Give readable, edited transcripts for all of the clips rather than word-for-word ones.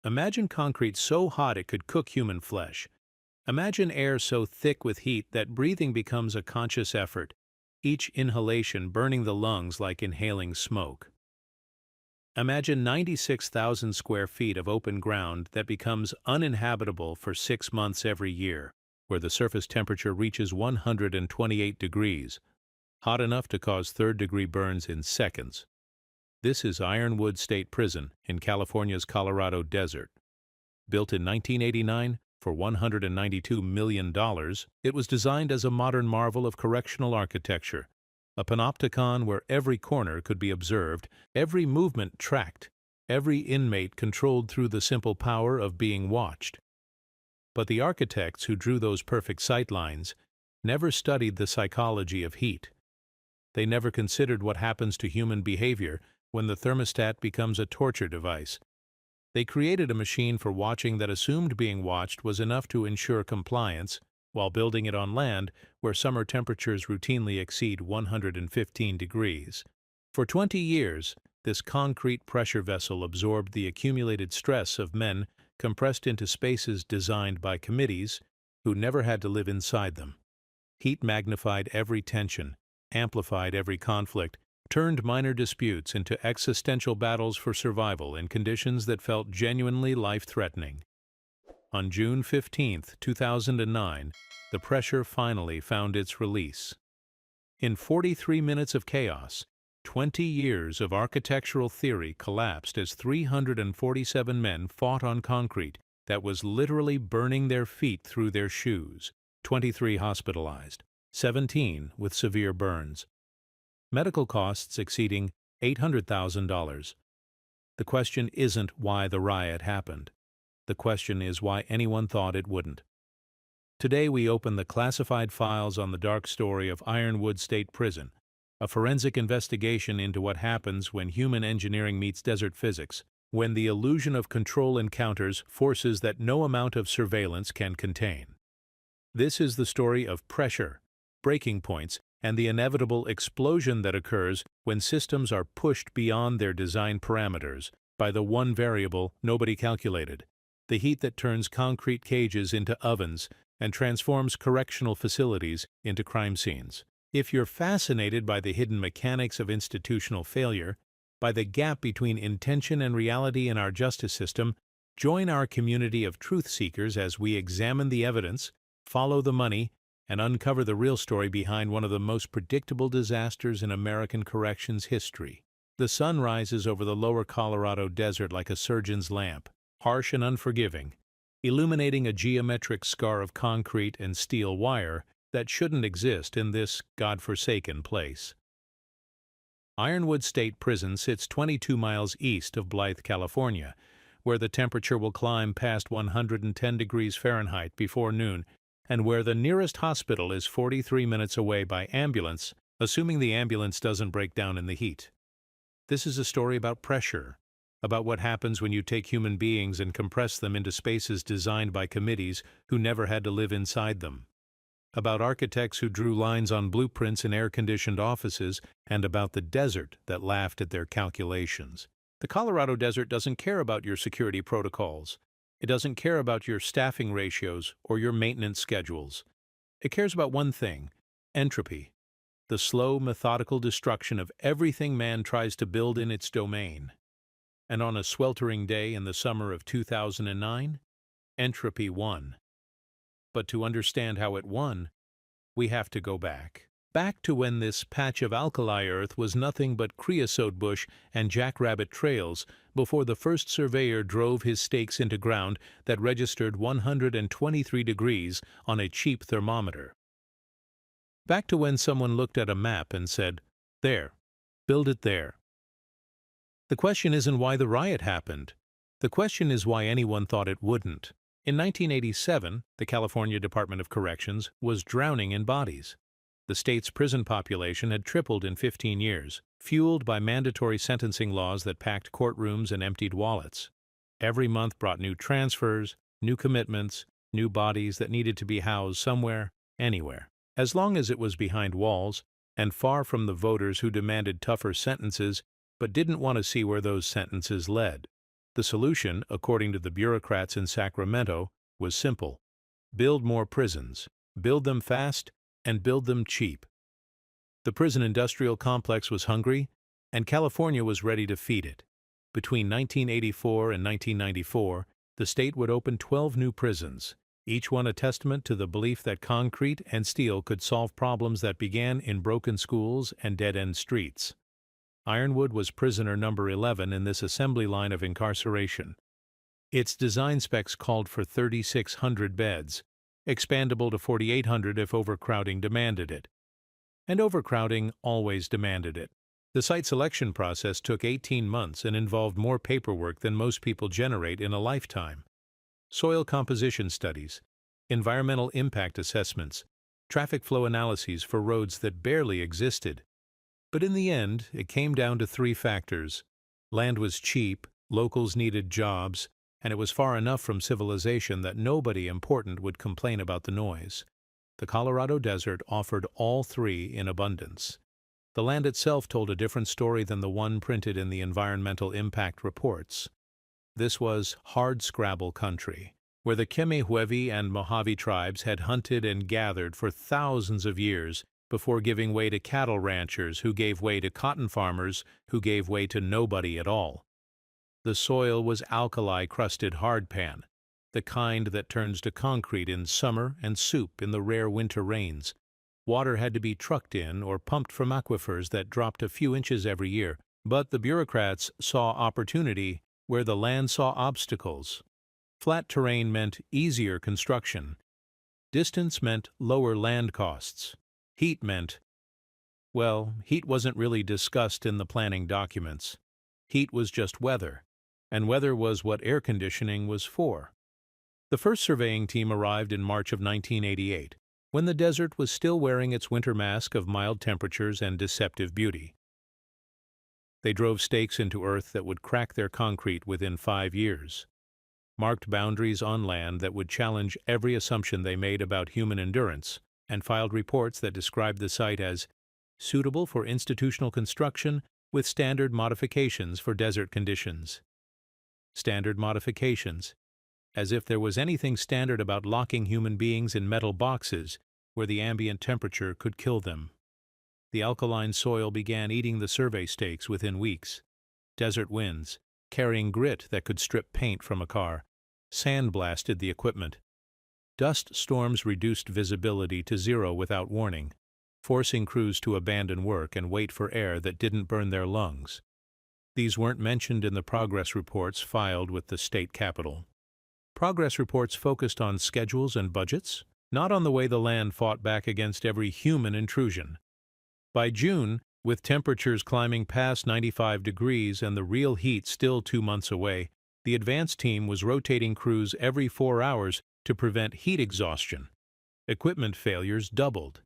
Imagine concrete so hot it could cook human flesh. Imagine air so thick with heat that breathing becomes a conscious effort, each inhalation burning the lungs like inhaling smoke. Imagine 96,000 square feet of open ground that becomes uninhabitable for 6 months every year, where the surface temperature reaches 128 degrees, hot enough to cause third-degree burns in seconds. This is Ironwood State Prison in California's Colorado Desert. Built in 1989 for $192 million, it was designed as a modern marvel of correctional architecture, a panopticon where every corner could be observed, every movement tracked, every inmate controlled through the simple power of being watched. But the architects who drew those perfect sightlines never studied the psychology of heat. They never considered what happens to human behavior when the thermostat becomes a torture device. They created a machine for watching that assumed being watched was enough to ensure compliance, while building it on land where summer temperatures routinely exceed 115 degrees. For 20 years, this concrete pressure vessel absorbed the accumulated stress of men compressed into spaces designed by committees who never had to live inside them. Heat magnified every tension, amplified every conflict, turned minor disputes into existential battles for survival in conditions that felt genuinely life-threatening. On June 15, 2009, the pressure finally found its release. In 43 minutes of chaos, 20 years of architectural theory collapsed as 347 men fought on concrete that was literally burning their feet through their shoes, 23 hospitalized, 17 with severe burns. Medical costs exceeding $800,000. The question isn't why the riot happened. The question is why anyone thought it wouldn't. Today we open the classified files on the dark story of Ironwood State Prison, a forensic investigation into what happens when human engineering meets desert physics, when the illusion of control encounters forces that no amount of surveillance can contain. This is the story of pressure, breaking points, and the inevitable explosion that occurs when systems are pushed beyond their design parameters by the one variable nobody calculated, the heat that turns concrete cages into ovens and transforms correctional facilities into crime scenes. If you're fascinated by the hidden mechanics of institutional failure, by the gap between intention and reality in our justice system, join our community of truth seekers as we examine the evidence, follow the money, and uncover the real story behind one of the most predictable disasters in American corrections history. The sun rises over the lower Colorado desert like a surgeon's lamp, harsh and unforgiving, illuminating a geometric scar of concrete and steel wire that shouldn't exist in this God-forsaken place. Ironwood State Prison sits 22 miles east of Blythe, California, where the temperature will climb past 110 degrees Fahrenheit before noon, and where the nearest hospital is 43 minutes away by ambulance, assuming the ambulance doesn't break down in the heat. This is a story about pressure, about what happens when you take human beings and compress them into spaces designed by committees who never had to live inside them, about architects who drew lines on blueprints in air-conditioned offices, and about the desert that laughed at their calculations. The Colorado desert doesn't care about your security protocols. It doesn't care about your staffing ratios or your maintenance schedules. It cares about one thing: entropy, the slow, methodical destruction of everything man tries to build in its domain. And on a sweltering day in the summer of 2009, entropy won. But to understand how it won, we have to go back. Back to when this patch of alkali earth was nothing but creosote bush and jackrabbit trails before the first surveyor drove his stakes into ground that registered 123 degrees on a cheap thermometer. Back to when someone looked at a map and said, "There, build it there." The question isn't why the riot happened. The question is why anyone thought it wouldn't. In 1987, the California Department of Corrections was drowning in bodies. The state's prison population had tripled in 15 years, fueled by mandatory sentencing laws that packed courtrooms and emptied wallets. Every month brought new transfers, new commitments, new bodies that needed to be housed somewhere, anywhere. As long as it was behind walls, and far from the voters who demanded tougher sentences but didn't want to see where those sentences led. The solution, according to the bureaucrats in Sacramento, was simple: build more prisons, build them fast, and build them cheap. The prison industrial complex was hungry, and California was ready to feed it. Between 1984 and 1994, the state would open 12 new prisons, each one a testament to the belief that concrete and steel could solve problems that began in broken schools and dead-end streets. Ironwood was prisoner number 11 in this assembly line of incarceration. Its design specs called for 3,600 beds, expandable to 4,800 if overcrowding demanded it. And overcrowding always demanded it. The site selection process took 18 months and involved more paperwork than most people generate in a lifetime. Soil composition studies, environmental impact assessments, traffic flow analyses for roads that barely existed. But in the end, it came down to three factors. Land was cheap, locals needed jobs, and it was far enough from civilization that nobody important would complain about the noise. The Colorado desert offered all three in abundance. The land itself told a different story than the one printed in the environmental impact reports. This was hardscrabble country, where the Chemehuevi and Mojave tribes had hunted and gathered for thousands of years before giving way to cattle ranchers who gave way to cotton farmers who gave way to nobody at all. The soil was alkali-crusted hardpan, the kind that turns to concrete in summer and soup in the rare winter rains. Water had to be trucked in or pumped from aquifers that dropped a few inches every year, but the bureaucrats saw opportunity where the land saw obstacles. Flat terrain meant easier construction. Distance meant lower land costs. Heat meant, well, heat wasn't really discussed in the planning documents. Heat was just weather, and weather was what air conditioning was for. The first surveying team arrived in March of 1988, when the desert was still wearing its winter mask of mild temperatures and deceptive beauty. They drove stakes into earth that would crack their concrete within 5 years, marked boundaries on land that would challenge every assumption they made about human endurance, and filed reports that described the site as suitable for institutional construction with standard modifications for desert conditions. Standard modifications, as if there was anything standard about locking human beings in metal boxes where the ambient temperature could kill them. The alkaline soil began eating the survey stakes within weeks. Desert winds, carrying grit that could strip paint from a car, sandblasted the equipment. Dust storms reduced visibility to zero without warning, forcing crews to abandon work and wait for air that didn't burn their lungs. These weren't mentioned in the progress reports filed with the state capitol. Progress reports focused on schedules and budgets, not on the way the land fought back against every human intrusion. By June, with temperatures climbing past 95 degrees and the real heat still 2 months away, the advance team was rotating crews every 4 hours to prevent heat exhaustion. Equipment failures doubled.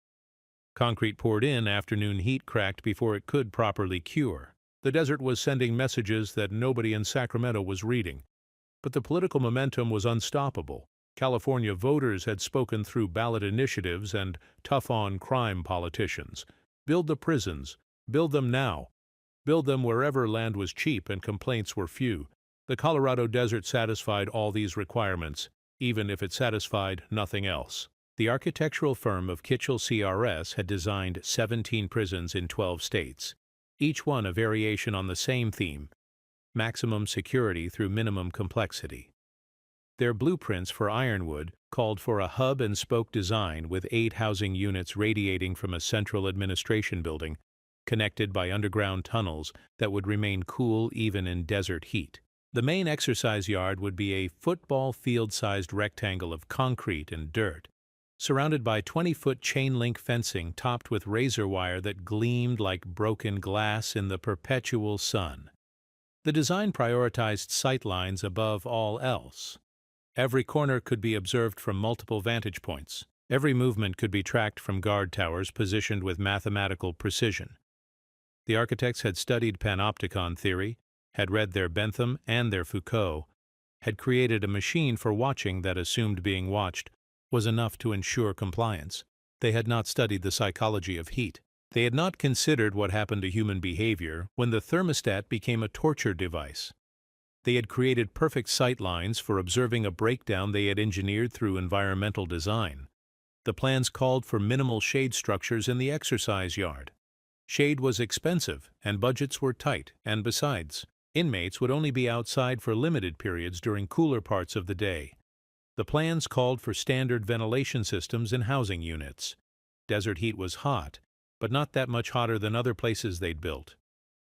Concrete poured in, afternoon heat cracked before it could properly cure. The desert was sending messages that nobody in Sacramento was reading. But the political momentum was unstoppable. California voters had spoken through ballot initiatives and tough-on-crime politicians. Build the prisons. Build them now. Build them wherever land was cheap and complaints were few. The Colorado desert satisfied all these requirements, even if it satisfied nothing else. The architectural firm of Kitchell CRS had designed 17 prisons in 12 states, each one a variation on the same theme: maximum security through minimum complexity. Their blueprints for Ironwood called for a hub-and-spoke design with 8 housing units radiating from a central administration building, connected by underground tunnels that would remain cool even in desert heat. The main exercise yard would be a football field-sized rectangle of concrete and dirt, surrounded by 20-foot chain-link fencing topped with razor wire that gleamed like broken glass in the perpetual sun. The design prioritized sightlines above all else. Every corner could be observed from multiple vantage points. Every movement could be tracked from guard towers positioned with mathematical precision. The architects had studied panopticon theory, had read their Bentham and their Foucault, had created a machine for watching that assumed being watched was enough to ensure compliance. They had not studied the psychology of heat. They had not considered what happened to human behavior when the thermostat became a torture device. They had created perfect sight lines for observing a breakdown they had engineered through environmental design. The plans called for minimal shade structures in the exercise yard. Shade was expensive, and budgets were tight, and besides, inmates would only be outside for limited periods during cooler parts of the day. The plans called for standard ventilation systems in housing units. Desert heat was hot, but not that much hotter than other places they'd built.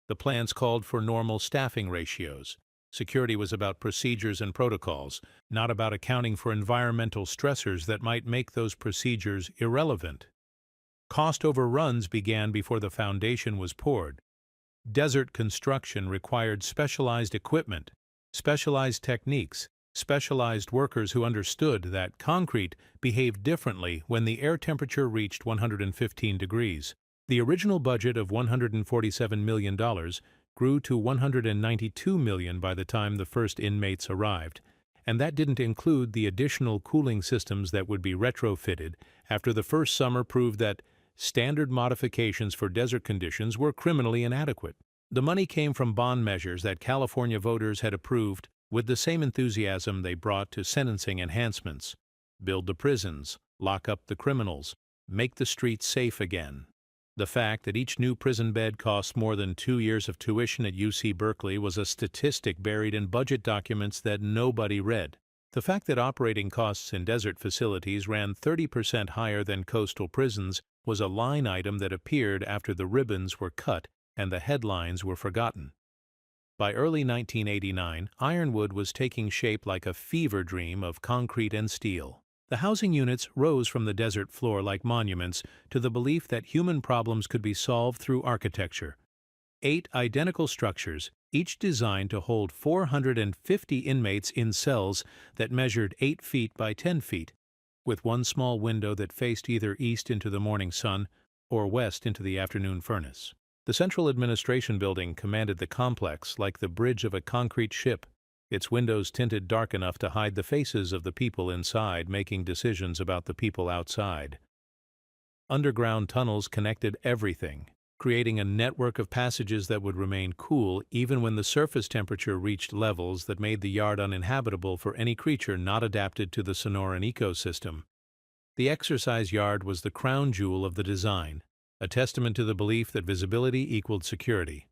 The plans called for normal staffing ratios. Security was about procedures and protocols, not about accounting for environmental stressors that might make those procedures irrelevant. Cost overruns began before the foundation was poured. Desert construction required specialized equipment, specialized techniques, specialized workers who understood that concrete behaved differently when the air temperature reached 115 degrees. The original budget of $147 million grew to $192 million by the time the first inmates arrived, and that didn't include the additional cooling systems that would be retrofitted after the first summer proved that standard modifications for desert conditions were criminally inadequate. The money came from bond measures that California voters had approved with the same enthusiasm they brought to sentencing enhancements. Build the prisons, lock up the criminals, make the streets safe again. The fact that each new prison bed cost more than 2 years of tuition at UC Berkeley was a statistic buried in budget documents that nobody read. The fact that operating costs in desert facilities ran 30% higher than coastal prisons was a line item that appeared after the ribbons were cut and the headlines were forgotten. By early 1989, Ironwood was taking shape like a fever dream of concrete and steel. The housing units rose from the desert floor like monuments to the belief that human problems could be solved through architecture. 8 identical structures, each designed to hold 450 inmates in cells that measured 8 feet by 10 feet, with one small window that faced either east into the morning sun or west into the afternoon furnace. The Central Administration Building commanded the complex like the bridge of a concrete ship, its windows tinted dark enough to hide the faces of the people inside making decisions about the people outside. Underground tunnels connected everything, creating a network of passages that would remain cool even when the surface temperature reached levels that made the yard uninhabitable for any creature not adapted to the Sonoran ecosystem. The exercise yard was the crown jewel of the design, a testament to the belief that visibility equaled security.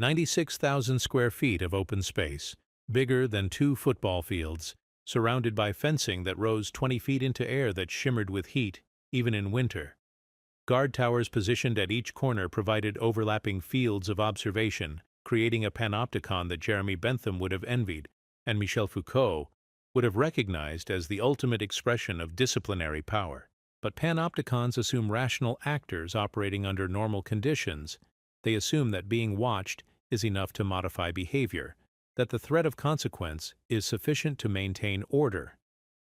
96,000 square feet of open space, bigger than 2 football fields, surrounded by fencing that rose 20 feet into air that shimmered with heat, even in winter. Guard towers positioned at each corner provided overlapping fields of observation, creating a panopticon that Jeremy Bentham would have envied, and Michel Foucault would have recognized as the ultimate expression of disciplinary power. But panopticons assume rational actors operating under normal conditions. They assume that being watched is enough to modify behavior, that the threat of consequence is sufficient to maintain order.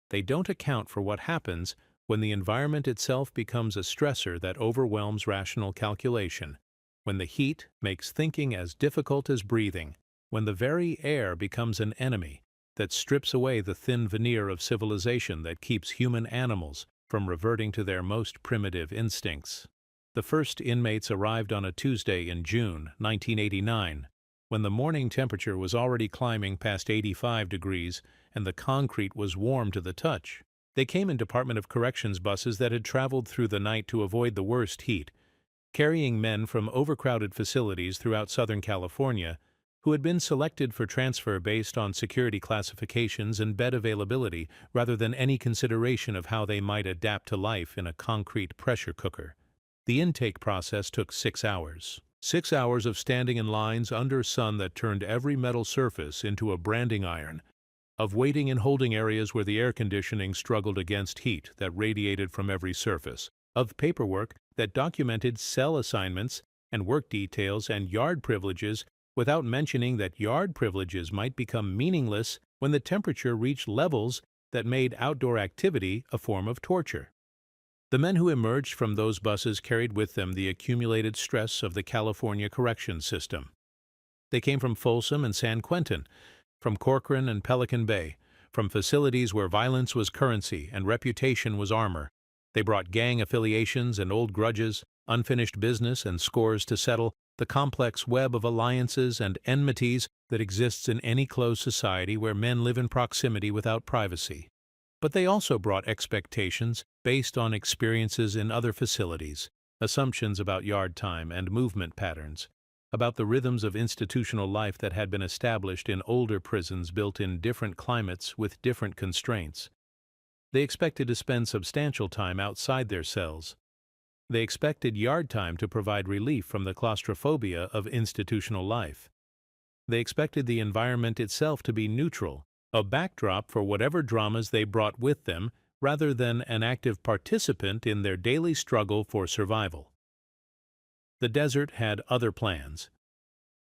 They don't account for what happens when the environment itself becomes a stressor that overwhelms rational calculation, when the heat makes thinking as difficult as breathing, when the very air becomes an enemy that strips away the thin veneer of civilization that keeps human animals from reverting to their most primitive instincts. The first inmates arrived on a Tuesday in June 1989, when the morning temperature was already climbing past 85 degrees and the concrete was warm to the touch. They came in Department of Corrections buses that had traveled through the night to avoid the worst heat, carrying men from overcrowded facilities throughout Southern California who had been selected for transfer based on security classifications and bed availability rather than any consideration of how they might adapt to life in a concrete pressure cooker. The intake process took 6 hours. 6 hours of standing in lines under sun that turned every metal surface into a branding iron, of waiting in holding areas where the air conditioning struggled against heat that radiated from every surface, of paperwork that documented cell assignments and work details and yard privileges without mentioning that yard privileges might become meaningless when the temperature reached levels that made outdoor activity a form of torture. The men who emerged from those buses carried with them the accumulated stress of the California corrections system. They came from Folsom and San Quentin, from Corcoran and Pelican Bay, from facilities where violence was currency and reputation was armor. They brought gang affiliations and old grudges, unfinished business and scores to settle, the complex web of alliances and enmities that exists in any closed society where men live in proximity without privacy. But they also brought expectations based on experiences in other facilities, assumptions about yard time and movement patterns, about the rhythms of institutional life that had been established in older prisons built in different climates with different constraints. They expected to spend substantial time outside their cells. They expected yard time to provide relief from the claustrophobia of institutional life. They expected the environment itself to be neutral, a backdrop for whatever dramas they brought with them, rather than an active participant in their daily struggle for survival. The desert had other plans.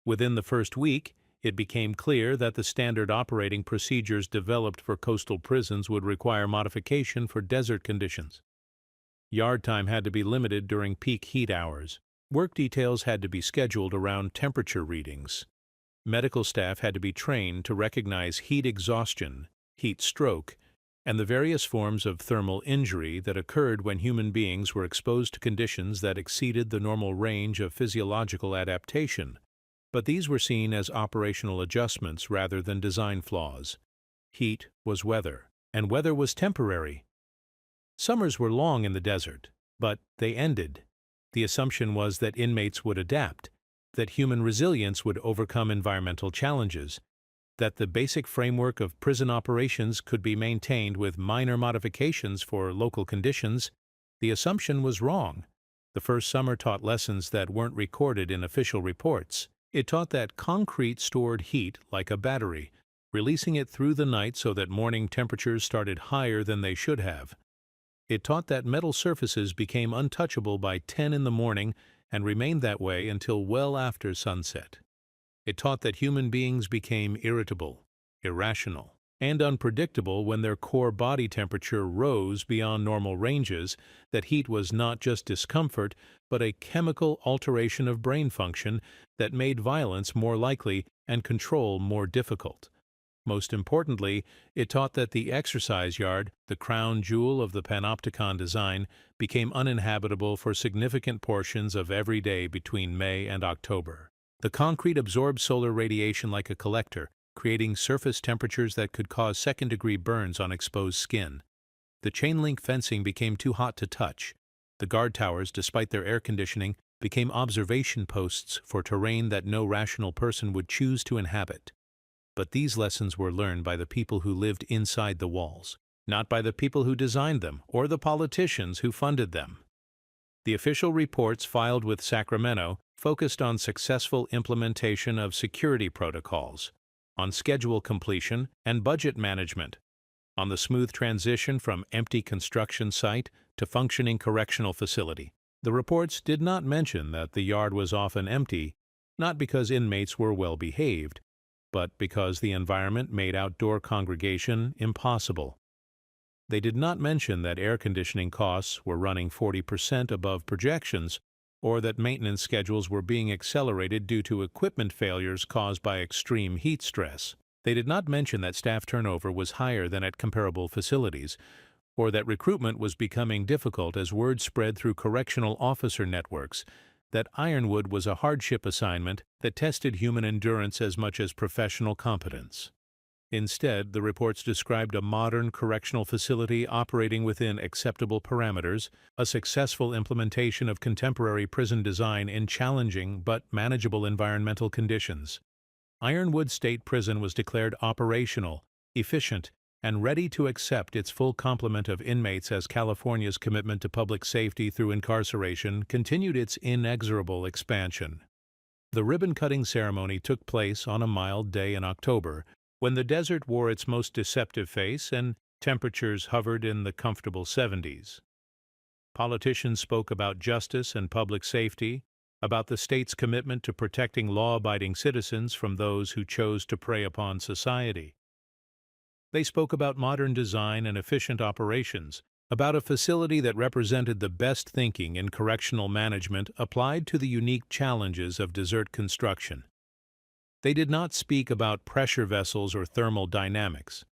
Within the first week, it became clear that the standard operating procedures developed for coastal prisons would require modification for desert conditions. Yard time had to be limited during peak heat hours. Work details had to be scheduled around temperature readings. Medical staff had to be trained to recognize heat exhaustion, heat stroke, and the various forms of thermal injury that occurred when human beings were exposed to conditions that exceeded the normal range of physiological adaptation. But these were seen as operational adjustments rather than design flaws. Heat was weather, and weather was temporary. Summers were long in the desert, but they ended. The assumption was that inmates would adapt, that human resilience would overcome environmental challenges, that the basic framework of prison operations could be maintained with minor modifications for local conditions. The assumption was wrong. The first summer taught lessons that weren't recorded in official reports. It taught that concrete stored heat like a battery, releasing it through the night so that morning temperatures started higher than they should have. It taught that metal surfaces became untouchable by 10 in the morning and remained that way until well after sunset. It taught that human beings became irritable, irrational, and unpredictable when their core body temperature rose beyond normal ranges, that heat was not just discomfort, but a chemical alteration of brain function that made violence more likely and control more difficult. Most importantly, it taught that the exercise yard, the crown jewel of the panopticon design, became uninhabitable for significant portions of every day between May and October. The concrete absorbed solar radiation like a collector, creating surface temperatures that could cause second-degree burns on exposed skin. The chain-link fencing became too hot to touch. The guard towers, despite their air conditioning, became observation posts for terrain that no rational person would choose to inhabit. But these lessons were learned by the people who lived inside the walls, not by the people who designed them or the politicians who funded them. The official reports filed with Sacramento focused on successful implementation of security protocols, on schedule completion and budget management, on the smooth transition from empty construction site to functioning correctional facility. The reports did not mention that the yard was often empty, not because inmates were well behaved, but because the environment made outdoor congregation impossible. They did not mention that air conditioning costs were running 40% above projections, or that maintenance schedules were being accelerated due to equipment failures caused by extreme heat stress. They did not mention that staff turnover was higher than at comparable facilities, or that recruitment was becoming difficult as word spread through correctional officer networks, that Ironwood was a hardship assignment that tested human endurance as much as professional competence. Instead, the reports described a modern correctional facility operating within acceptable parameters, a successful implementation of contemporary prison design in challenging but manageable environmental conditions. Ironwood State Prison was declared operational, efficient, and ready to accept its full complement of inmates as California's commitment to public safety through incarceration continued its inexorable expansion. The ribbon-cutting ceremony took place on a mild day in October, when the desert wore its most deceptive face and temperatures hovered in the comfortable 70s. Politicians spoke about justice and public safety, about the state's commitment to protecting law-abiding citizens from those who chose to prey upon society. They spoke about modern design and efficient operations, about a facility that represented the best thinking in correctional management applied to the unique challenges of desert construction. They did not speak about pressure vessels or thermal dynamics.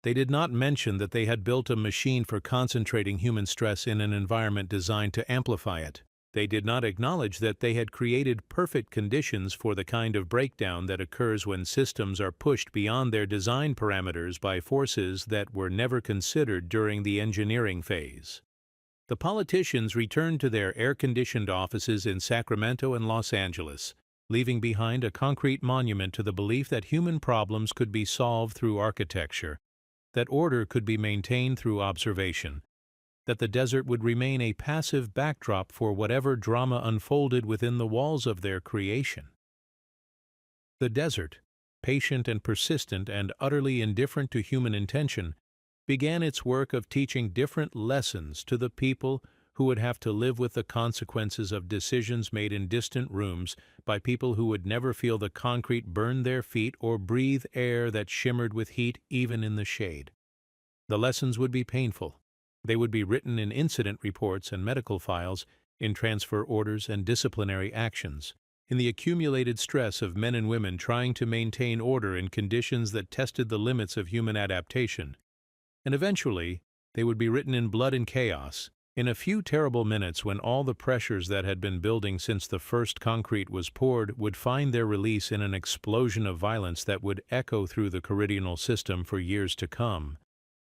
They did not mention that they had built a machine for concentrating human stress in an environment designed to amplify it. They did not acknowledge that they had created perfect conditions for the kind of breakdown that occurs when systems are pushed beyond their design parameters by forces that were never considered during the engineering phase. The politicians returned to their air-conditioned offices in Sacramento and Los Angeles, leaving behind a concrete monument to the belief that human problems could be solved through architecture, that order could be maintained through observation, that the desert would remain a passive backdrop for whatever drama unfolded within the walls of their creation. The desert, patient and persistent and utterly indifferent to human intention, began its work of teaching different lessons to the people who would have to live with the consequences of decisions made in distant rooms by people who would never feel the concrete burn their feet or breathe air that shimmered with heat even in the shade. The lessons would be painful. They would be written in incident reports and medical files, in transfer orders and disciplinary actions, in the accumulated stress of men and women trying to maintain order in conditions that tested the limits of human adaptation. And eventually, they would be written in blood and chaos, in a few terrible minutes when all the pressures that had been building since the first concrete was poured would find their release in an explosion of violence that would echo through the Corridional system for years to come.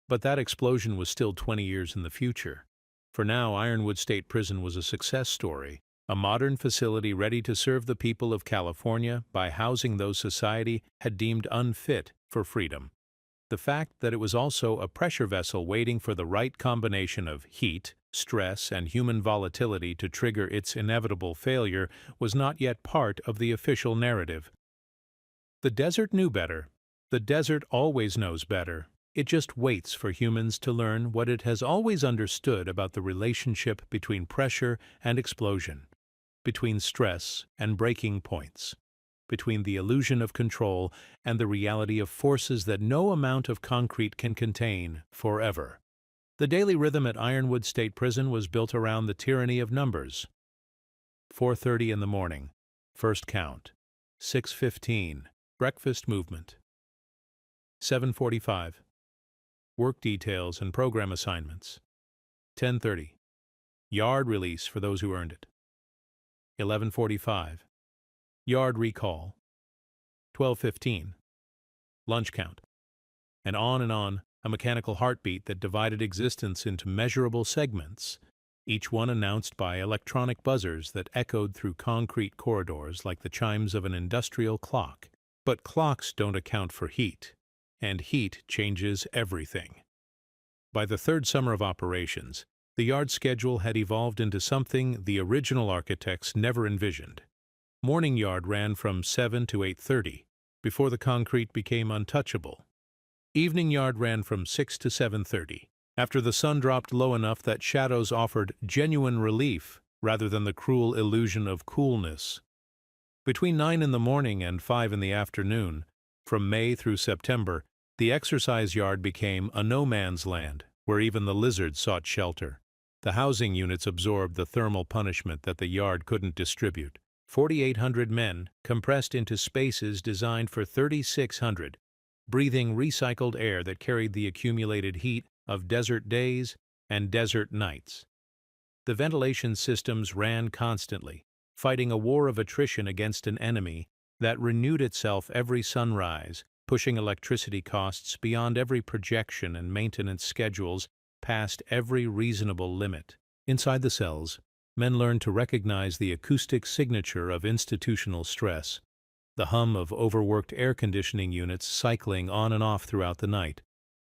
But that explosion was still 20 years in the future. For now, Ironwood State Prison was a success story, a modern facility ready to serve the people of California by housing those society had deemed unfit for freedom. The fact that it was also a pressure vessel waiting for the right combination of heat, stress, and human volatility to trigger its inevitable failure was not yet part of the official narrative. The desert knew better. The desert always knows better. It just waits for humans to learn what it has always understood about the relationship between pressure and explosion, between stress and breaking points, between the illusion of control and the reality of forces that no amount of concrete can contain forever. The daily rhythm at Ironwood State Prison was built around the tyranny of numbers. 4:30 in the morning, first count. 6:15, breakfast movement. 7:45, work details and program assignments. 10:30, yard release for those who earned it. 11:45, yard recall. 12:15, lunch count. And on, a mechanical heartbeat that divided existence into measurable segments, each one announced by electronic buzzers that echoed through concrete corridors like the chimes of an industrial clock. But clocks don't account for heat, and heat changes everything. By the third summer of operations, the yard schedule had evolved into something the original architects never envisioned. Morning yard ran from 7 to 8:30, before the concrete became untouchable. Evening yard ran from 6 to 7:30, after the sun dropped low enough that shadows offered genuine relief rather than the cruel illusion of coolness. Between 9 in the morning and 5 in the afternoon, from May through September, the exercise yard became a no-man's land, where even the lizards sought shelter. The housing units absorbed the thermal punishment that the yard couldn't distribute. 4,800 men compressed into spaces designed for 3,600, breathing recycled air that carried the accumulated heat of desert days and desert nights. The ventilation systems ran constantly, fighting a war of attrition against an enemy that renewed itself every sunrise, pushing electricity costs beyond every projection and maintenance schedules past every reasonable limit. Inside the cells, men learned to recognize the acoustic signature of institutional stress, the hum of overworked air conditioning units cycling on and off throughout the night,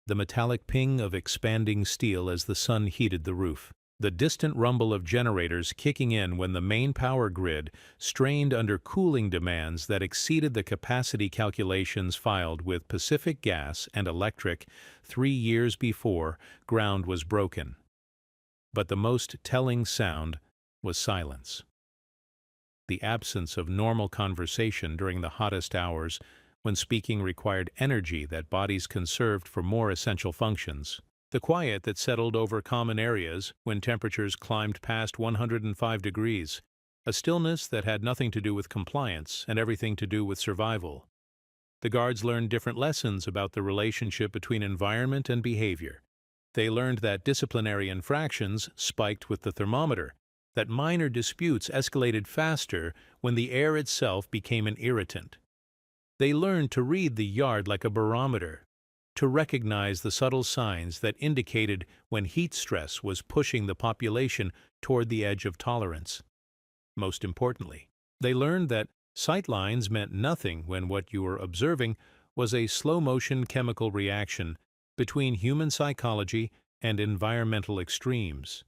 the metallic ping of expanding steel as the sun heated the roof, the distant rumble of generators kicking in when the main power grid strained under cooling demands that exceeded the capacity calculations filed with Pacific Gas and Electric 3 years before ground was broken. But the most telling sound was silence. The absence of normal conversation during the hottest hours, when speaking required energy that bodies conserved for more essential functions. The quiet that settled over common areas when temperatures climbed past 105 degrees. A stillness that had nothing to do with compliance and everything to do with survival. The guards learned different lessons about the relationship between environment and behavior. They learned that disciplinary infractions spiked with the thermometer, that minor disputes escalated faster when the air itself became an irritant. They learned to read the yard like a barometer, to recognize the subtle signs that indicated when heat stress was pushing the population toward the edge of tolerance. Most importantly, they learned that sight lines meant nothing when what you were observing was a slow-motion chemical reaction between human psychology and environmental extremes.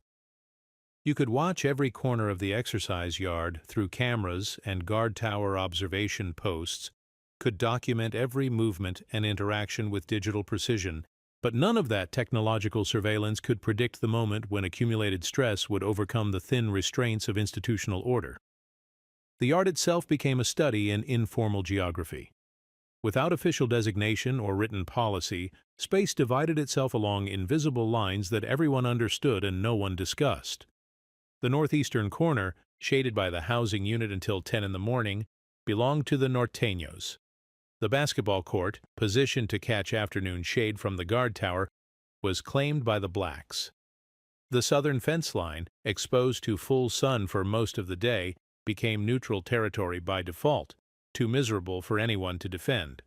You could watch every corner of the exercise yard through cameras and guard tower observation posts, could document every movement and interaction with digital precision, but none of that technological surveillance could predict the moment when accumulated stress would overcome the thin restraints of institutional order. The yard itself became a study in informal geography. Without official designation or written policy, space divided itself along invisible lines that everyone understood and no one discussed. The northeastern corner, shaded by the housing unit until 10 in the morning, belonged to the Norteños. The basketball court, positioned to catch afternoon shade from the guard tower, was claimed by the blacks. The southern fence line, exposed to full sun for most of the day, became neutral territory by default, too miserable for anyone to defend.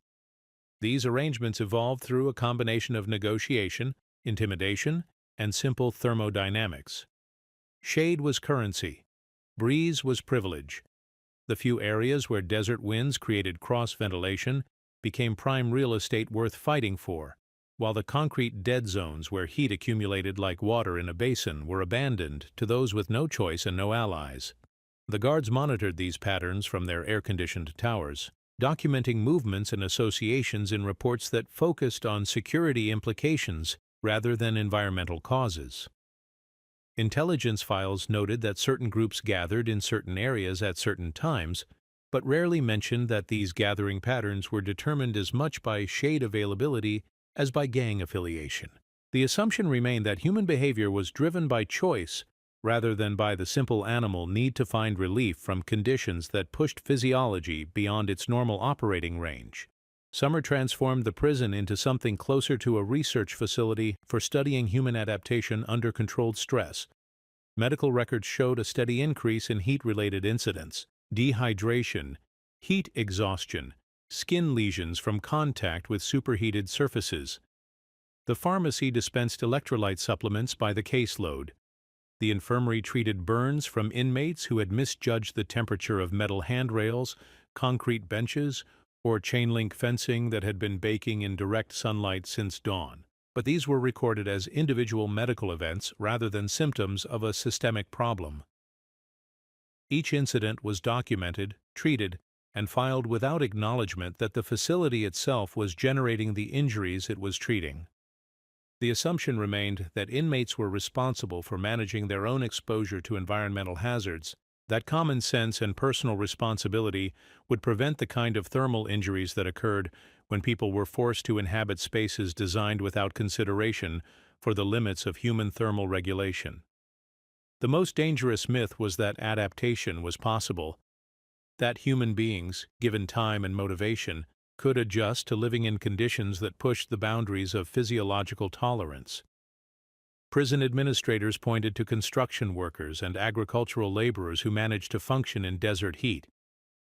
These arrangements evolved through a combination of negotiation, intimidation, and simple thermodynamics. Shade was currency. Breeze was privilege. The few areas where desert winds created cross-ventilation became prime real estate worth fighting for, while the concrete dead zones where heat accumulated like water in a basin were abandoned to those with no choice and no allies. The guards monitored these patterns from their air-conditioned towers, documenting movements and associations in reports that focused on security implications rather than environmental causes. Intelligence files noted that certain groups gathered in certain areas at certain times, but rarely mentioned that these gathering patterns were determined as much by shade availability as by gang affiliation. The assumption remained that human behavior was driven by choice rather than by the simple animal need to find relief from conditions that pushed physiology beyond its normal operating range. Summer transformed the prison into something closer to a research facility for studying human adaptation under controlled stress. Medical records showed a steady increase in heat-related incidents, dehydration, heat exhaustion, skin lesions from contact with superheated surfaces. The pharmacy dispensed electrolyte supplements by the caseload. The infirmary treated burns from inmates who had misjudged the temperature of metal handrails, concrete benches, or chain-link fencing that had been baking in direct sunlight since dawn. But these were recorded as individual medical events rather than symptoms of a systemic problem. Each incident was documented, treated, and filed without acknowledgement that the facility itself was generating the injuries it was treating. The assumption remained that inmates were responsible for managing their own exposure to environmental hazards, that common sense and personal responsibility would prevent the kind of thermal injuries that occurred when people were forced to inhabit spaces designed without consideration for the limits of human thermal regulation. The most dangerous myth was that adaptation was possible, that human beings, given time and motivation, could adjust to living in conditions that pushed the boundaries of physiological tolerance. Prison administrators pointed to construction workers and agricultural laborers who managed to function in desert heat,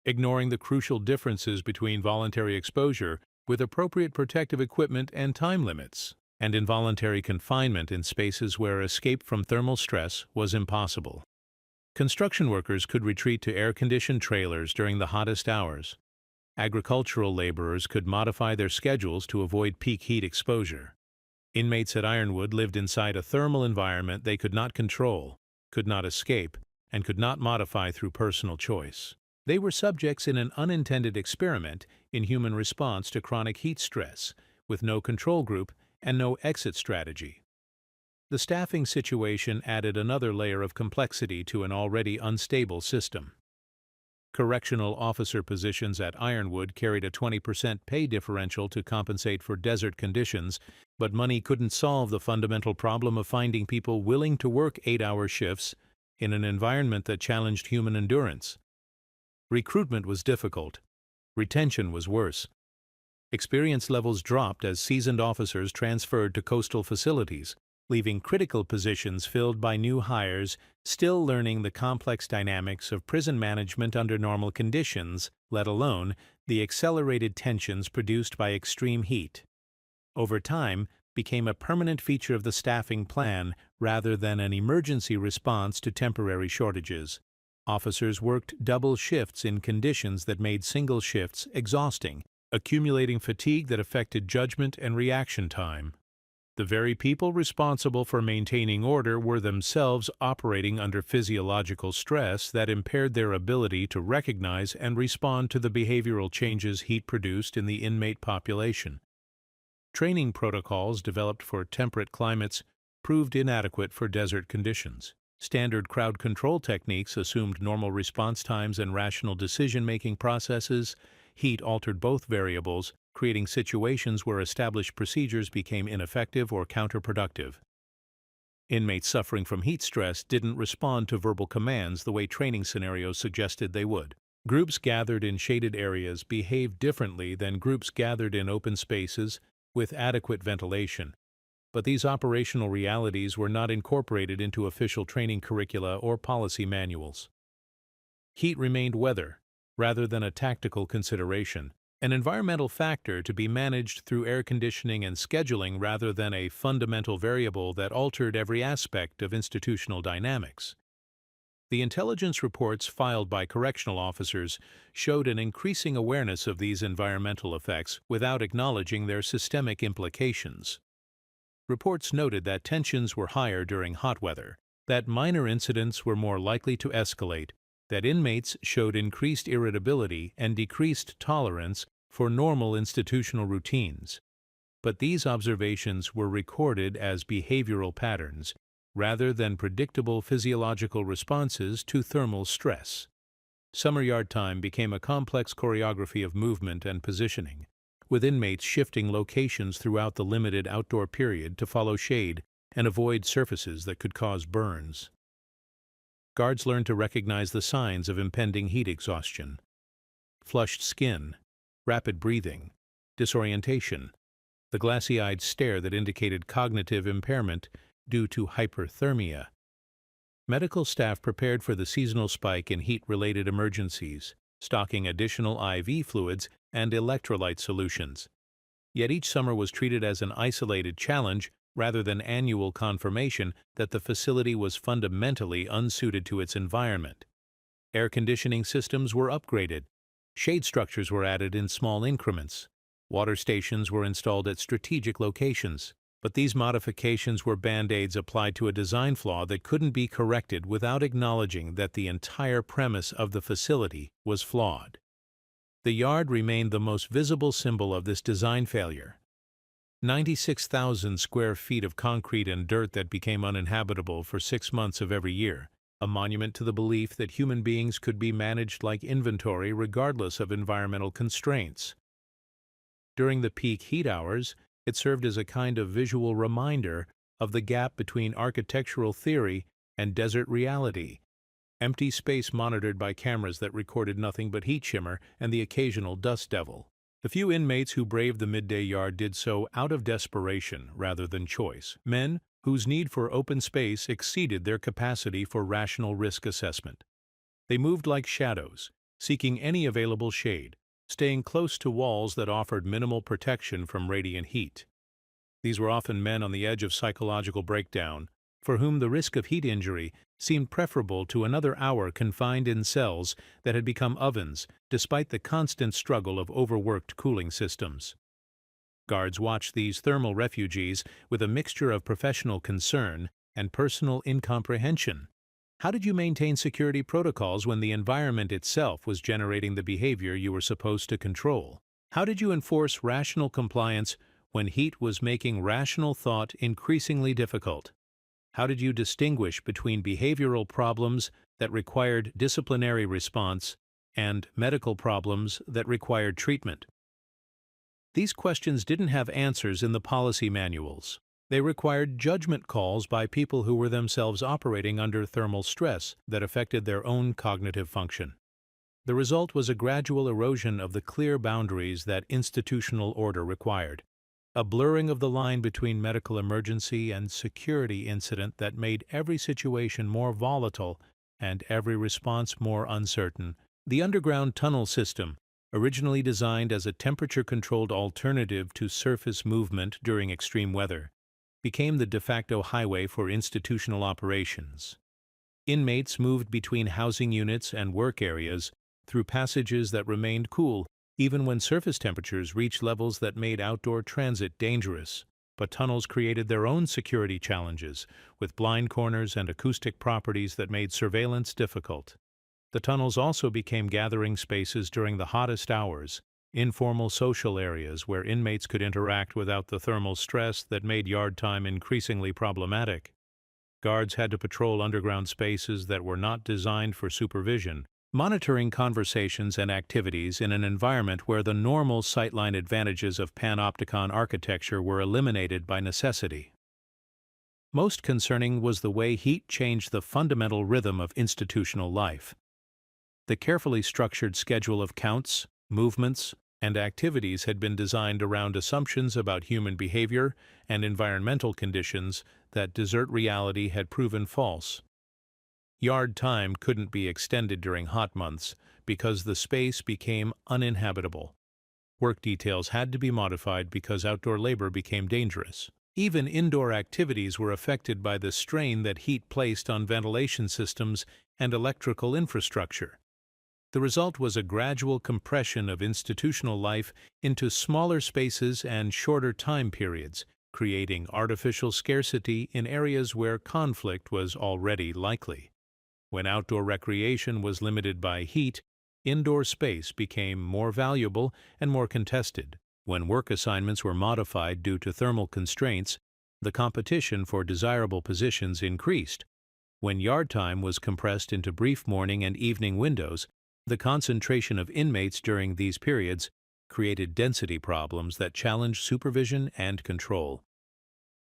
ignoring the crucial differences between voluntary exposure with appropriate protective equipment and time limits, and involuntary confinement in spaces where escape from thermal stress was impossible. Construction workers could retreat to air-conditioned trailers during the hottest hours. Agricultural laborers could modify their schedules to avoid peak heat exposure. Inmates at Ironwood lived inside a thermal environment they could not control, could not escape, and could not modify through personal choice. They were subjects in an unintended experiment in human response to chronic heat stress, with no control group and no exit strategy. The staffing situation added another layer of complexity to an already unstable system. Correctional officer positions at Ironwood carried a 20% pay differential to compensate for desert conditions, but money couldn't solve the fundamental problem of finding people willing to work 8-hour shifts in an environment that challenged human endurance. Recruitment was difficult. Retention was worse. Experience levels dropped as seasoned officers transferred to coastal facilities, leaving critical positions filled by new hires still learning the complex dynamics of prison management under normal conditions, let alone the accelerated tensions produced by extreme heat. Over time, became a permanent feature of the staffing plan rather than an emergency response to temporary shortages. Officers worked double shifts in conditions that made single shifts exhausting, accumulating fatigue that affected judgment and reaction time. The very people responsible for maintaining order were themselves operating under physiological stress that impaired their ability to recognize and respond to the behavioral changes heat produced in the inmate population. Training protocols developed for temperate climates proved inadequate for desert conditions. Standard crowd control techniques assumed normal response times and rational decision-making processes. Heat altered both variables, creating situations where established procedures became ineffective or counterproductive. Inmates suffering from heat stress didn't respond to verbal commands the way training scenarios suggested they would. Groups gathered in shaded areas behaved differently than groups gathered in open spaces with adequate ventilation. But these operational realities were not incorporated into official training curricula or policy manuals. Heat remained weather, rather than a tactical consideration, an environmental factor to be managed through air conditioning and scheduling rather than a fundamental variable that altered every aspect of institutional dynamics. The intelligence reports filed by correctional officers showed an increasing awareness of these environmental effects without acknowledging their systemic implications. Reports noted that tensions were higher during hot weather, that minor incidents were more likely to escalate, that inmates showed increased irritability and decreased tolerance for normal institutional routines. But these observations were recorded as behavioral patterns, rather than predictable physiological responses to thermal stress. Summer yard time became a complex choreography of movement and positioning, with inmates shifting locations throughout the limited outdoor period to follow shade and avoid surfaces that could cause burns. Guards learned to recognize the signs of impending heat exhaustion: flushed skin, rapid breathing, disorientation, the glassy-eyed stare that indicated cognitive impairment due to hyperthermia. Medical staff prepared for the seasonal spike in heat-related emergencies, stocking additional IV fluids and electrolyte solutions. Yet each summer was treated as an isolated challenge rather than annual confirmation that the facility was fundamentally unsuited to its environment. Air conditioning systems were upgraded. Shade structures were added in small increments. Water stations were installed at strategic locations. But these modifications were band-aids applied to a design flaw that couldn't be corrected without acknowledging that the entire premise of the facility was flawed. The yard remained the most visible symbol of this design failure. 96,000 square feet of concrete and dirt that became uninhabitable for 6 months of every year, a monument to the belief that human beings could be managed like inventory regardless of environmental constraints. During the peak heat hours, it served as a kind of visual reminder of the gap between architectural theory and desert reality. Empty space monitored by cameras that recorded nothing but heat shimmer and the occasional dust devil. The few inmates who braved the midday yard did so out of desperation rather than choice, men whose need for open space exceeded their capacity for rational risk assessment. They moved like shadows, seeking any available shade, staying close to walls that offered minimal protection from radiant heat. These were often men on the edge of psychological breakdown, for whom the risk of heat injury seemed preferable to another hour confined in cells that had become ovens despite the constant struggle of overworked cooling systems. Guards watched these thermal refugees with a mixture of professional concern and personal incomprehension. How did you maintain security protocols when the environment itself was generating the behavior you were supposed to control? How did you enforce rational compliance when heat was making rational thought increasingly difficult? How did you distinguish between behavioral problems that required disciplinary response and medical problems that required treatment? These questions didn't have answers in the policy manuals. They required judgment calls by people who were themselves operating under thermal stress that affected their own cognitive function. The result was a gradual erosion of the clear boundaries that institutional order required. a blurring of the line between medical emergency and security incident that made every situation more volatile and every response more uncertain. The underground tunnel system, originally designed as a temperature-controlled alternative to surface movement during extreme weather, became the de facto highway for institutional operations. Inmates moved between housing units and work areas through passages that remained cool even when surface temperatures reached levels that made outdoor transit dangerous. But tunnels created their own security challenges, with blind corners and acoustic properties that made surveillance difficult. The tunnels also became gathering spaces during the hottest hours, informal social areas where inmates could interact without the thermal stress that made yard time increasingly problematic. Guards had to patrol underground spaces that were not designed for supervision, monitoring conversations and activities in an environment where the normal sightline advantages of panopticon architecture were eliminated by necessity. Most concerning was the way heat changed the fundamental rhythm of institutional life. The carefully structured schedule of counts, movements, and activities had been designed around assumptions about human behavior and environmental conditions that desert reality had proven false. Yard time couldn't be extended during hot months because the space became uninhabitable. Work details had to be modified because outdoor labor became dangerous. Even indoor activities were affected by the strain that heat placed on ventilation systems and electrical infrastructure. The result was a gradual compression of institutional life into smaller spaces and shorter time periods, creating artificial scarcity in areas where conflict was already likely. When outdoor recreation was limited by heat, indoor space became more valuable and more contested. When work assignments were modified due to thermal constraints, the competition for desirable positions increased. When yard time was compressed into brief morning and evening windows, the concentration of inmates during these periods created density problems that challenged supervision and control.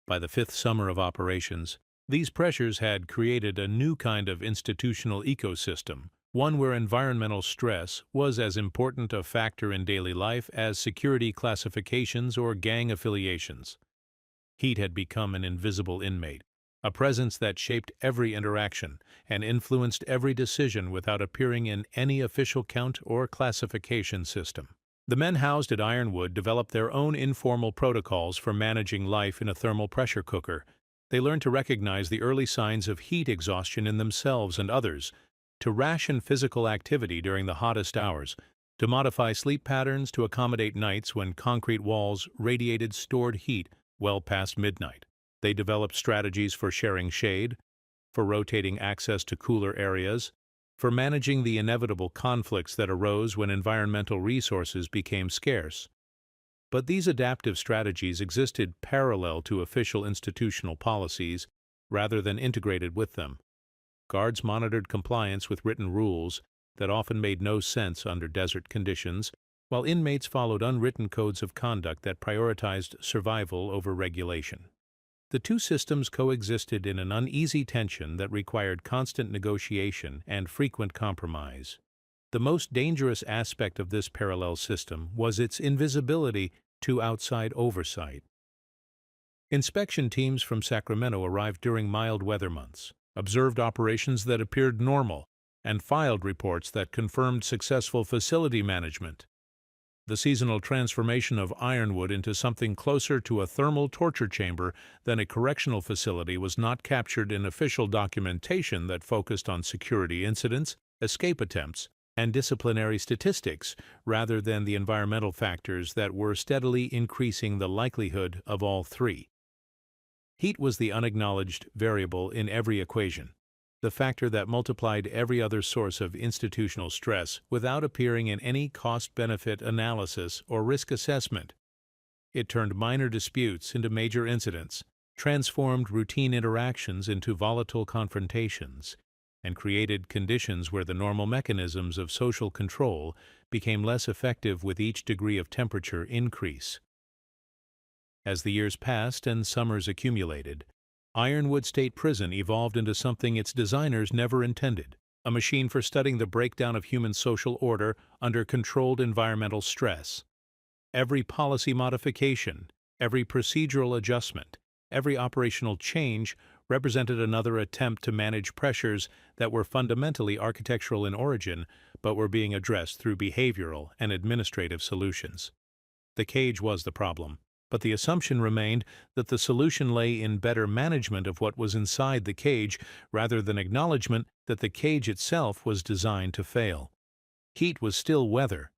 By the fifth summer of operations, these pressures had created a new kind of institutional ecosystem, one where environmental stress was as important a factor in daily life as security classifications or gang affiliations. Heat had become an invisible inmate, a presence that shaped every interaction and influenced every decision without appearing in any official count or classification system. The men housed at Ironwood developed their own informal protocols for managing life in a thermal pressure cooker. They learned to recognize the early signs of heat exhaustion in themselves and others, to ration physical activity during the hottest hours, to modify sleep patterns to accommodate nights when concrete walls radiated stored heat well past midnight. They developed strategies for sharing shade, for rotating access to cooler areas, for managing the inevitable conflicts that arose when environmental resources became scarce. But these adaptive strategies existed parallel to official institutional policies rather than integrated with them. Guards monitored compliance with written rules that often made no sense under desert conditions, while inmates followed unwritten codes of conduct that prioritized survival over regulation. The two systems coexisted in an uneasy tension that required constant negotiation and frequent compromise. The most dangerous aspect of this parallel system was its invisibility to outside oversight. Inspection teams from Sacramento arrived during mild weather months, observed operations that appeared normal, and filed reports that confirmed successful facility management. The seasonal transformation of Ironwood into something closer to a thermal torture chamber than a correctional facility was not captured in official documentation that focused on security incidents, escape attempts, and disciplinary statistics rather than the environmental factors that were steadily increasing the likelihood of all three. Heat was the unacknowledged variable in every equation, the factor that multiplied every other source of institutional stress without appearing in any cost-benefit analysis or risk assessment. It turned minor disputes into major incidents, transformed routine interactions into volatile confrontations, and created conditions where the normal mechanisms of social control became less effective with each degree of temperature increase. As the years passed and summers accumulated, Ironwood State Prison evolved into something its designers never intended, a machine for studying the breakdown of human social order under controlled environmental stress. Every policy modification, Every procedural adjustment, every operational change represented another attempt to manage pressures that were fundamentally architectural in origin but were being addressed through behavioral and administrative solutions. The cage was the problem, but the assumption remained that the solution lay in better management of what was inside the cage rather than acknowledgement that the cage itself was designed to fail. Heat was still weather.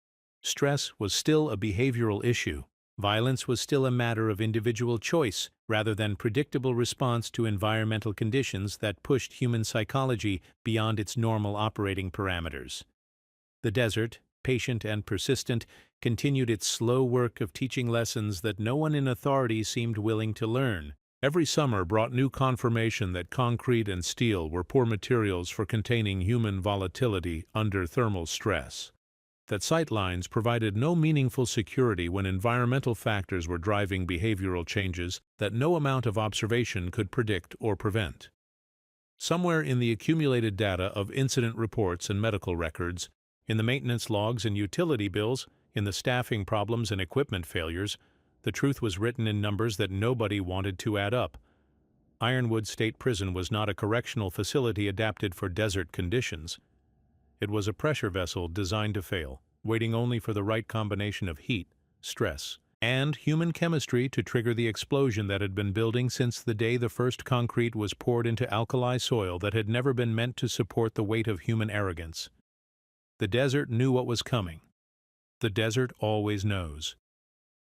Stress was still a behavioral issue. Violence was still a matter of individual choice rather than predictable response to environmental conditions that pushed human psychology beyond its normal operating parameters. The desert, patient and persistent, continued its slow work of teaching lessons that no one in authority seemed willing to learn. Every summer brought new confirmation that concrete and steel were poor materials for containing human volatility under thermal stress. That sightlines provided no meaningful security when environmental factors were driving behavioral changes that no amount of observation could predict or prevent. Somewhere in the accumulated data of incident reports and medical records, in the maintenance logs and utility bills, in the staffing problems and equipment failures, the truth was written in numbers that nobody wanted to add up. Ironwood State Prison was not a correctional facility adapted for desert conditions. It was a pressure vessel designed to fail, waiting only for the right combination of heat, stress, and human chemistry to trigger the explosion that had been building since the day the first concrete was poured into alkali soil that had never been meant to support the weight of human arrogance. The desert knew what was coming. The desert always knows.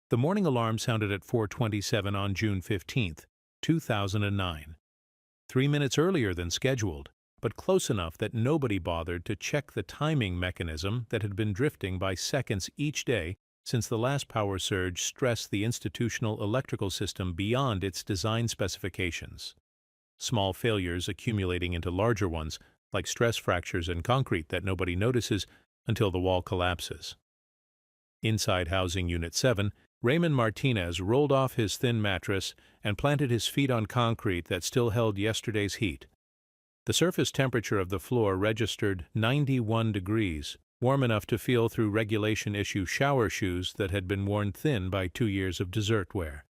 The morning alarm sounded at 4:27 on June 15, 2009. 3 minutes earlier than scheduled, but close enough that nobody bothered to check the timing mechanism that had been drifting by seconds each day since the last power surge stressed the institutional electrical system beyond its design specifications. Small failures accumulating into larger ones, like stress fractures in concrete that nobody notices until the wall collapses. Inside Housing Unit 7, Raymond Martinez rolled off his thin mattress and planted his feet on concrete that still held yesterday's heat. The surface temperature of the floor registered 91 degrees, warm enough to feel through regulation-issue shower shoes that had been worn thin by 2 years of desert wear.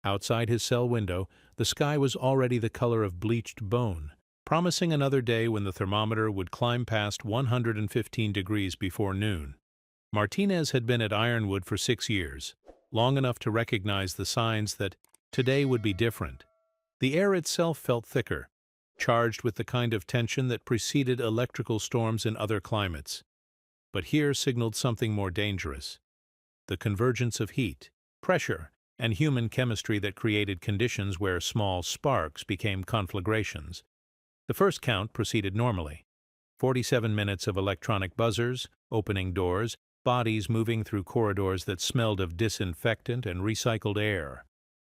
Outside his cell window, the sky was already the color of bleached bone, promising another day when the thermometer would climb past 115 degrees before noon. Martinez had been at Ironwood for 6 years, long enough to recognize the signs that today would be different. The air itself felt thicker, charged with the kind of tension that preceded electrical storms in other climates. But here signaled something more dangerous: the convergence of heat, pressure, and human chemistry that created conditions where small sparks became conflagrations. The first count proceeded normally. 47 minutes of electronic buzzers, opening doors, bodies moving through corridors that smelled of disinfectant and recycled air.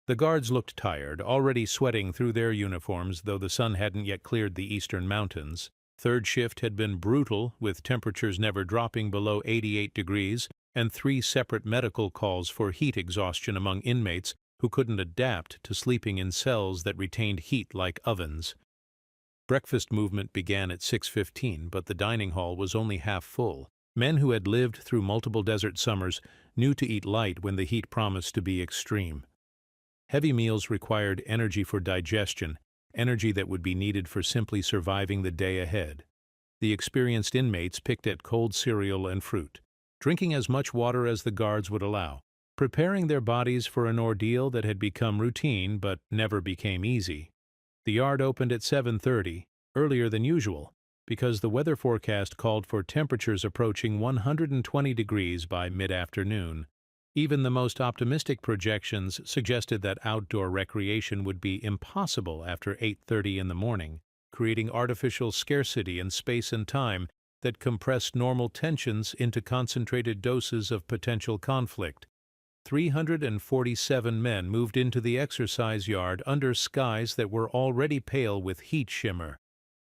The guards looked tired, already sweating through their uniforms, though the sun hadn't yet cleared the eastern mountains. Third shift had been brutal, with temperatures never dropping below 88 degrees, and 3 separate medical calls for heat exhaustion among inmates who couldn't adapt to sleeping in cells that retained heat like ovens. Breakfast movement began at 6:15, but the dining hall was only half full. Men who had lived through multiple desert summers knew to eat light when the heat promised to be extreme. Heavy meals required energy for digestion, energy that would be needed for simply surviving the day ahead. The experienced inmates picked at cold cereal and fruit, drinking as much water as the guards would allow, preparing their bodies for an ordeal that had become routine but never became easy. The yard opened at 7:30, earlier than usual, because the weather forecast called for temperatures approaching 120 degrees by mid-afternoon. Even the most optimistic projections suggested that outdoor recreation would be impossible after 8:30 in the morning, creating artificial scarcity in space and time that compressed normal tensions into concentrated doses of potential conflict. 347 men moved into the exercise yard under skies that were already pale with heat shimmer.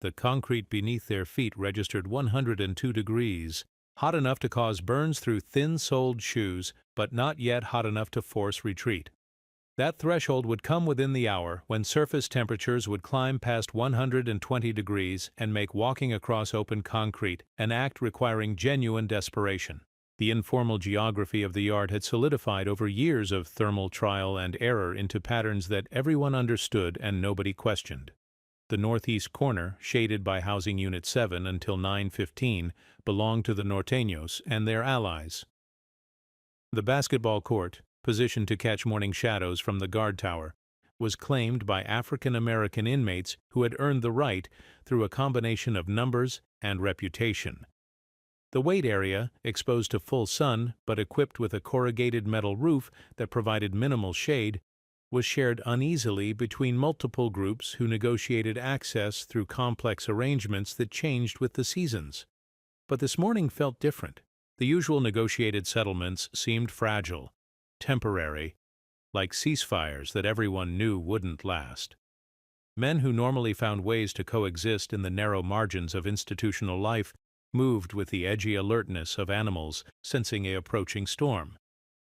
The concrete beneath their feet registered 102 degrees, hot enough to cause burns through thin-soled shoes, but not yet hot enough to force retreat. That threshold would come within the hour when surface temperatures would climb past 120 degrees and make walking across open concrete an act requiring genuine desperation. The informal geography of the yard had solidified over years of thermal trial and error into patterns that everyone understood and nobody questioned. The northeast corner, shaded by Housing Unit 7 until 9:15, belonged to the Norteños and their allies. The basketball court, positioned to catch morning shadows from the guard tower, was claimed by African American inmates who had earned the right through a combination of numbers and reputation. The weight area, exposed to full sun but equipped with a corrugated metal roof that provided minimal shade, was shared uneasily between multiple groups who negotiated access through complex arrangements that changed with the seasons. But this morning felt different. The usual negotiated settlements seemed fragile, temporary, like ceasefires that everyone knew wouldn't last. Men who normally found ways to coexist in the narrow margins of institutional life moved with the edgy alertness of animals sensing an approaching storm.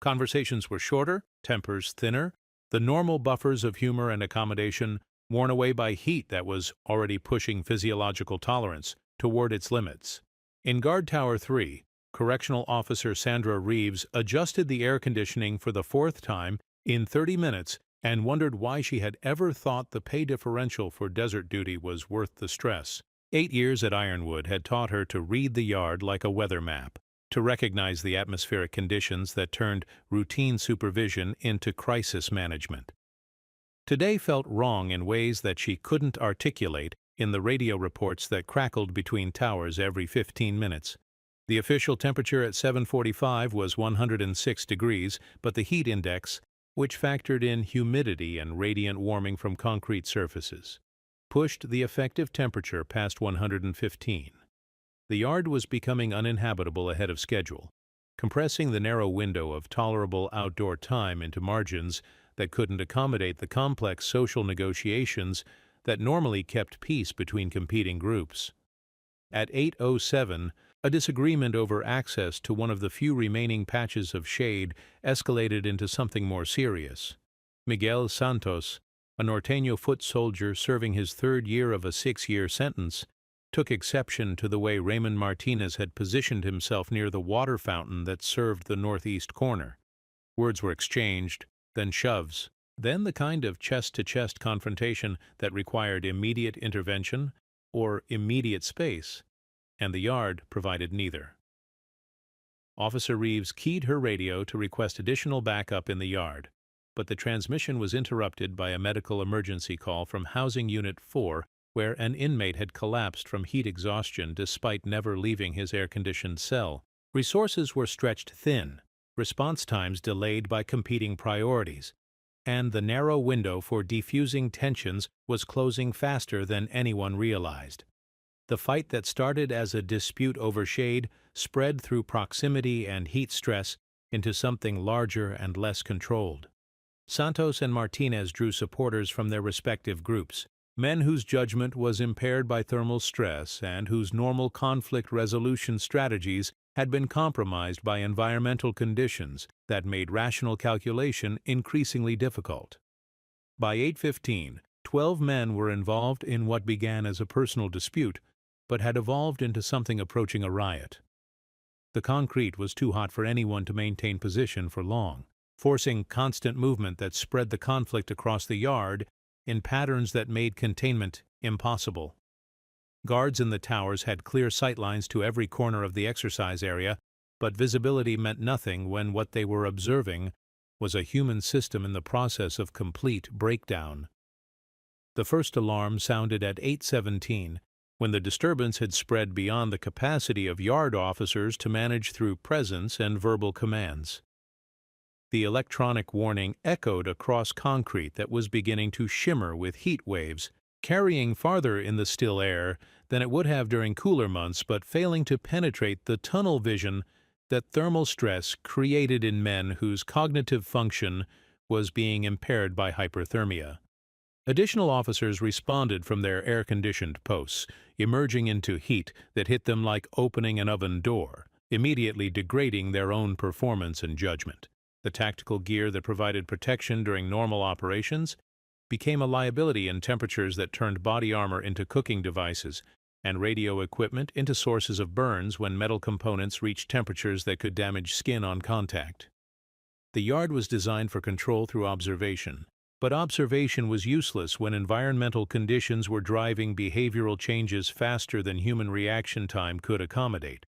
Conversations were shorter, tempers thinner, the normal buffers of humor and accommodation worn away by heat that was already pushing physiological tolerance toward its limits. In Guard Tower 3, Correctional Officer Sandra Reeves adjusted the air conditioning for the fourth time in 30 minutes and wondered why she had ever thought the pay differential for desert duty was worth the stress. 8 years at Ironwood had taught her to read the yard like a weather map, to recognize the atmospheric conditions that turned routine supervision into crisis management. Today felt wrong in ways that she couldn't articulate in the radio reports that crackled between towers every 15 minutes. The official temperature at 7:45 was 106 degrees, but the heat index, which factored in humidity and radiant warming from concrete surfaces, pushed the effective temperature past 115. The yard was becoming uninhabitable ahead of schedule, compressing the narrow window of tolerable outdoor time into margins that couldn't accommodate the complex social negotiations that normally kept peace between competing groups. At 8:07, a disagreement over access to one of the few remaining patches of shade escalated into something more serious. Miguel Santos, a Norteño foot soldier serving his third year of a 6-year sentence, took exception to the way Raymond Martinez had positioned himself near the water fountain that served the northeast corner. Words were exchanged, then shoves, then the kind of chest-to-chest confrontation that required immediate intervention or immediate space, and the yard provided neither. Officer Reeves keyed her radio to request additional backup in the yard, but the transmission was interrupted by a medical emergency call from Housing Unit 4, where an inmate had collapsed from heat exhaustion despite never leaving his air-conditioned cell. Resources were stretched thin, response times delayed by competing priorities, and the narrow window for defusing tensions was closing faster than anyone realized. The fight that started as a dispute over shade spread through proximity and heat stress into something larger and less controlled. Santos and Martinez drew supporters from their respective groups, men whose judgment was impaired by thermal stress and whose normal conflict resolution strategies had been compromised by environmental conditions that made rational calculation increasingly difficult. By 8:15, 12 men were involved in what began as a personal dispute, but had evolved into something approaching a riot. The concrete was too hot for anyone to maintain position for long, forcing constant movement that spread the conflict across the yard in patterns that made containment impossible. Guards in the towers had clear sightlines to every corner of the exercise area, but visibility meant nothing when what they were observing was a human system in the process of complete breakdown. The first alarm sounded at 8:17, when the disturbance had spread beyond the capacity of yard officers to manage through presence and verbal commands. The electronic warning echoed across concrete that was beginning to shimmer with heat waves, carrying farther in the still air than it would have during cooler months, but failing to penetrate the tunnel vision that thermal stress created in men whose cognitive function was being impaired by hyperthermia. Additional officers responded from their air-conditioned posts, emerging into heat that hit them like opening an oven door, immediately degrading their own performance and judgment. The tactical gear that provided protection during normal operations became a liability in temperatures that turned body armor into cooking devices, and radio equipment into sources of burns when metal components reached temperatures that could damage skin on contact. The yard was designed for control through observation, but observation was useless when environmental conditions were driving behavioral changes faster than human reaction time could accommodate.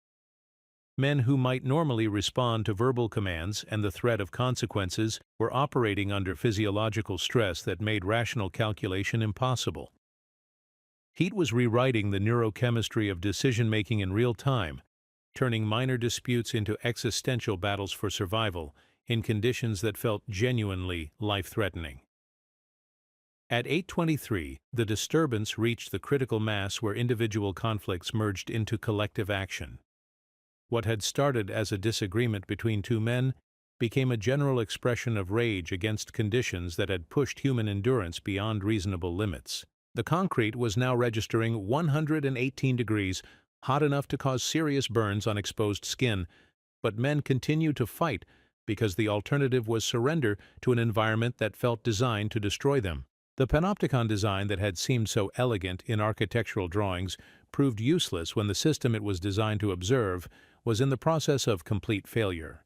Men who might normally respond to verbal commands and the threat of consequences were operating under physiological stress that made rational calculation impossible. Heat was rewriting the neurochemistry of decision-making in real time, turning minor disputes into existential battles for survival in conditions that felt genuinely life-threatening. At 8:23, the disturbance reached the critical mass where individual conflicts merged into collective action. What had started as a disagreement between two men became a general expression of rage against conditions that had pushed human endurance beyond reasonable limits. The concrete was now registering 118 degrees, hot enough to cause serious burns on exposed skin, but men continued to fight because the alternative was surrender to an environment that felt designed to destroy them. The panopticon design that had seemed so elegant in architectural drawings proved useless when the system it was designed to observe was in the process of complete failure.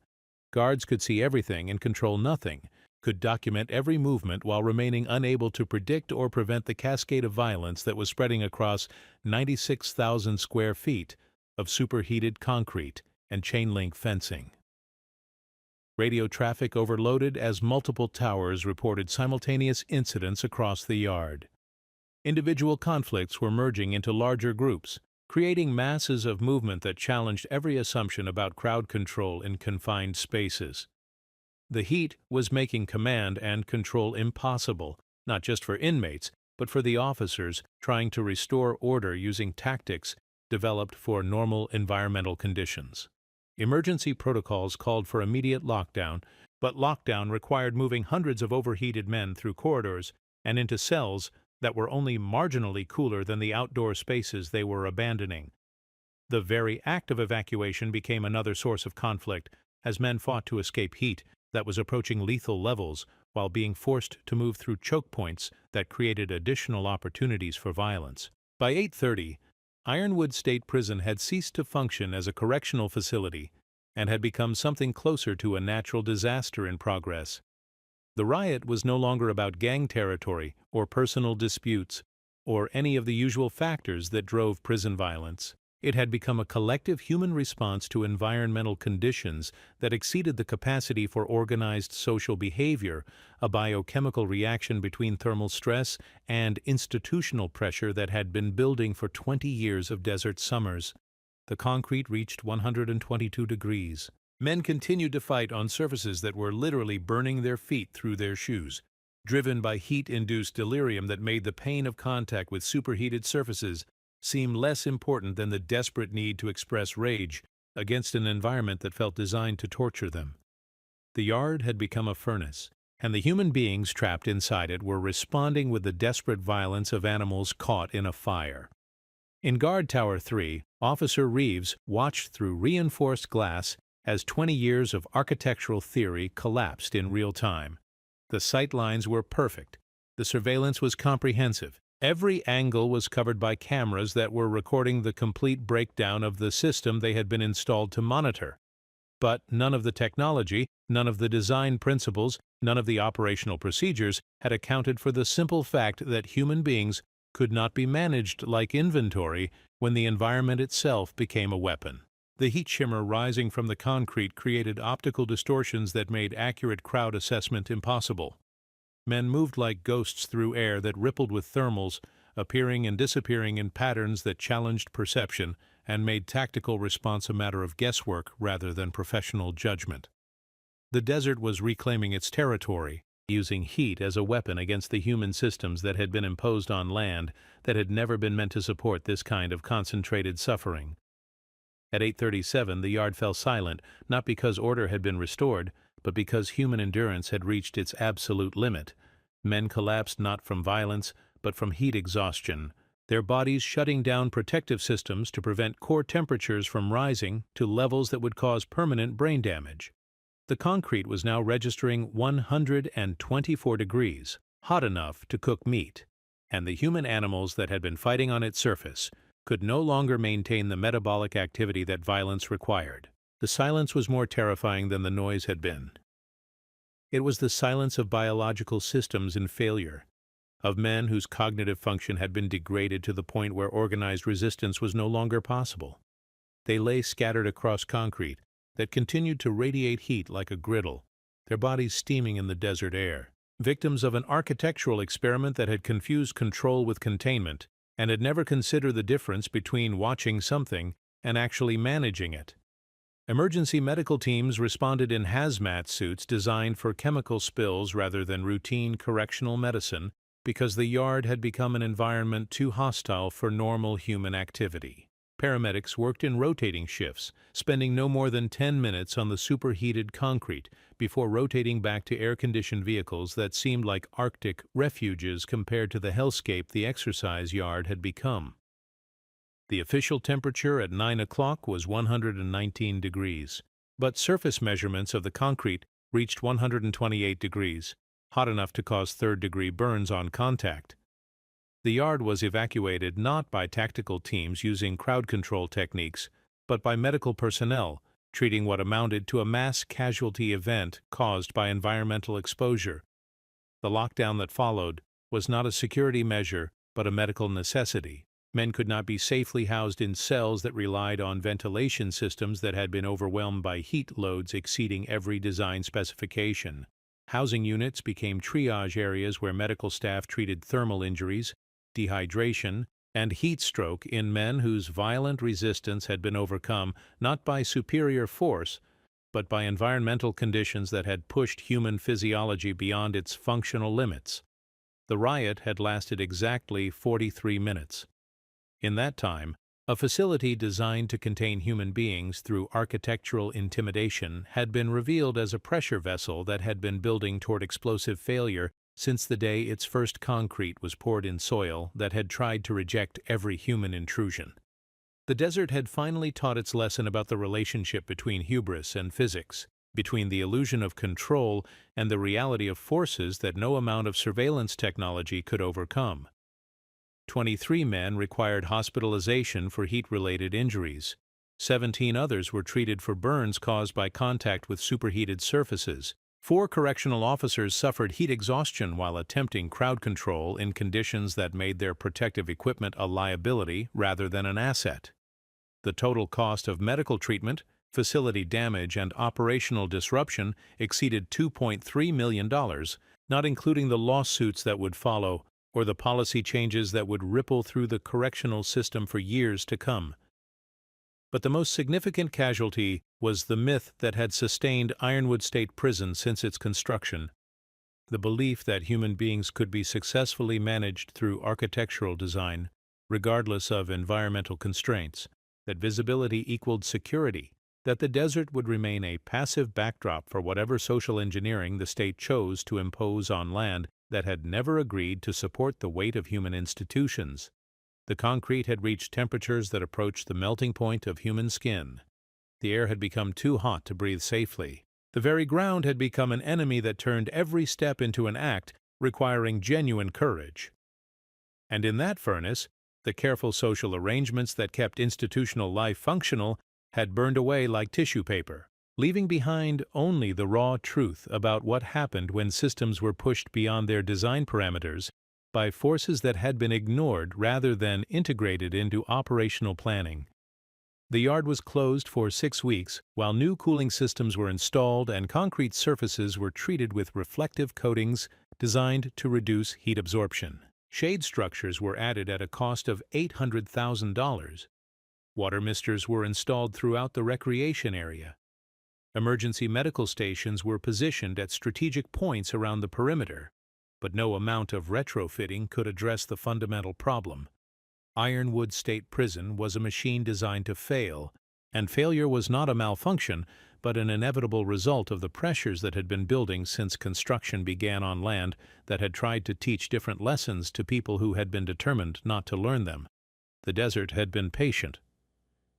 Guards could see everything and control nothing, could document every movement while remaining unable to predict or prevent the cascade of violence that was spreading across 96,000 square feet of superheated concrete and chain-link fencing. Radio traffic overloaded as multiple towers reported simultaneous incidents across the yard. Individual conflicts were merging into larger groups, creating masses of movement that challenged every assumption about crowd control in confined spaces. The heat was making command and control impossible, not just for inmates, but for the officers trying to restore order using tactics developed for normal environmental conditions. Emergency protocols called for immediate lockdown, but lockdown required moving hundreds of overheated men through corridors and into cells that were only marginally cooler than the outdoor spaces they were abandoning. The very act of evacuation became another source of conflict as men fought to escape heat that was approaching lethal levels while being forced to move through choke points that created additional opportunities for violence. By 8:30, Ironwood State Prison had ceased to function as a correctional facility and had become something closer to a natural disaster in progress. The riot was no longer about gang territory or personal disputes or any of the usual factors that drove prison violence. It had become a collective human response to environmental conditions that exceeded the capacity for organized social behavior, a biochemical reaction between thermal stress and institutional pressure that had been building for 20 years of desert summers. The concrete reached 122 degrees. Men continued to fight on surfaces that were literally burning their feet through their shoes, driven by heat-induced delirium that made the pain of contact with superheated surfaces seem less important than the desperate need to express rage against an environment that felt designed to torture them. The yard had become a furnace, and the human beings trapped inside it were responding with the desperate violence of animals caught in a fire. In Guard Tower 3, Officer Reeves watched through reinforced glass as 20 years of architectural theory collapsed in real time. The sight lines were perfect. The surveillance was comprehensive. Every angle was covered by cameras that were recording the complete breakdown of the system they had been installed to monitor. But none of the technology, none of the design principles, none of the operational procedures had accounted for the simple fact that human beings could not be managed like inventory when the environment itself became a weapon. The heat shimmer rising from the concrete created optical distortions that made accurate crowd assessment impossible. Men moved like ghosts through air that rippled with thermals, appearing and disappearing in patterns that challenged perception and made tactical response a matter of guesswork rather than professional judgment. The desert was reclaiming its territory, using heat as a weapon against the human systems that had been imposed on land that had never been meant to support this kind of concentrated suffering. At 8:37, the yard fell silent, not because order had been restored, but because human endurance had reached its absolute limit. Men collapsed not from violence, but from heat exhaustion, their bodies shutting down protective systems to prevent core temperatures from rising to levels that would cause permanent brain damage. The concrete was now registering 124 degrees, hot enough to cook meat, and the human animals that had been fighting on its surface could no longer maintain the metabolic activity that violence required. The silence was more terrifying than the noise had been. It was the silence of biological systems in failure, of men whose cognitive function had been degraded to the point where organized resistance was no longer possible. They lay scattered across concrete that continued to radiate heat like a griddle, their bodies steaming in the desert air, victims of an architectural experiment that had confused control with containment and had never considered the difference between watching something and actually managing it. Emergency medical teams responded in hazmat suits designed for chemical spills rather than routine correctional medicine because the yard had become an environment too hostile for normal human activity. Paramedics worked in rotating shifts, spending no more than 10 minutes on the superheated concrete before rotating back to air-conditioned vehicles that seemed like Arctic refuges compared to the hellscape the exercise yard had become. The official temperature at 9 o'clock was 119 degrees, but surface measurements of the concrete reached 128 degrees, hot enough to cause third-degree burns on contact. The yard was evacuated not by tactical teams using crowd control techniques, but by medical personnel, treating what amounted to a mass casualty event caused by environmental exposure. The lockdown that followed was not a security measure, but a medical necessity. Men could not be safely housed in cells that relied on ventilation systems that had been overwhelmed by heat loads exceeding every design specification. Housing units became triage areas where medical staff treated thermal injuries, dehydration, and heat stroke in men whose violent resistance had been overcome not by superior force, but by environmental conditions that had pushed human physiology beyond its functional limits. The riot had lasted exactly 43 minutes. In that time, a facility designed to contain human beings through architectural intimidation had been revealed as a pressure vessel that had been building toward explosive failure since the day its first concrete was poured in soil that had tried to reject every human intrusion. The desert had finally taught its lesson about the relationship between hubris and physics, between the illusion of control and the reality of forces that no amount of surveillance technology could overcome. 23 men required hospitalization for heat-related injuries. 17 others were treated for burns caused by contact with superheated surfaces. 4 correctional officers suffered heat exhaustion while attempting crowd control in conditions that made their protective equipment a liability rather than an asset. The total cost of medical treatment, facility damage, and operational disruption exceeded $2.3 million, not including the lawsuits that would follow or the policy changes that would ripple through the correctional system for years to come. But the most significant casualty was the myth that had sustained Ironwood State Prison since its construction, the belief that human beings could be successfully managed through architectural design, regardless of environmental constraints, that visibility equaled security, that the desert would remain a passive backdrop for whatever social engineering the state chose to impose on land that had never agreed to support the weight of human institutions. The concrete had reached temperatures that approached the melting point of human skin. The air had become too hot to breathe safely. The very ground had become an enemy that turned every step into an act requiring genuine courage. And in that furnace, the careful social arrangements that kept institutional life functional had burned away like tissue paper, leaving behind only the raw truth about what happened when systems were pushed beyond their design parameters by forces that had been ignored rather than integrated into operational planning. The yard was closed for 6 weeks while new cooling systems were installed and concrete surfaces were treated with reflective coatings designed to reduce heat absorption. Shade structures were added at a cost of $800,000. Water misters were installed throughout the recreation area. Emergency medical stations were positioned at strategic points around the perimeter, but no amount of retrofitting could address the fundamental problem. Ironwood State Prison was a machine designed to fail, and failure was not a malfunction, but an inevitable result of the pressures that had been building since construction began on land that had tried to teach different lessons to people who had been determined not to learn them. The desert had been patient.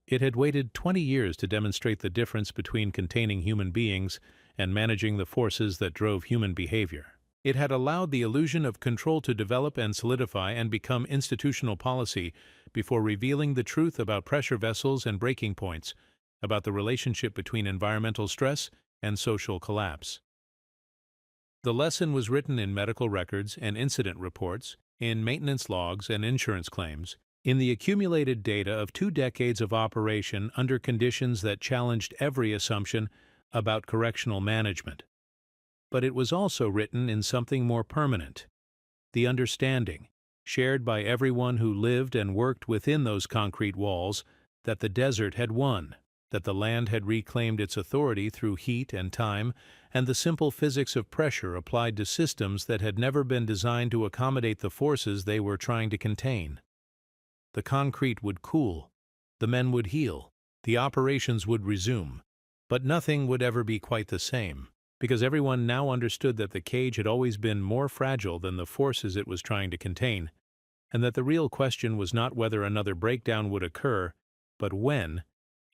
It had waited 20 years to demonstrate the difference between containing human beings and managing the forces that drove human behavior. It had allowed the illusion of control to develop and solidify and become institutional policy before revealing the truth about pressure vessels and breaking points, about the relationship between environmental stress and social collapse. The lesson was written in medical records and incident reports, in maintenance logs and insurance claims, in the accumulated data of 2 decades of operation under conditions that challenged every assumption about correctional management. But it was also written in something more permanent: the understanding, shared by everyone who lived and worked within those concrete walls, that the desert had won, that the land had reclaimed its authority through heat and time, and the simple physics of pressure applied to systems that had never been designed to accommodate the forces they were trying to contain. The concrete would cool, the men would heal, the operations would resume, but nothing would ever be quite the same, because everyone now understood that the cage had always been more fragile than the forces it was trying to contain, and that the real question was not whether another breakdown would occur, but when,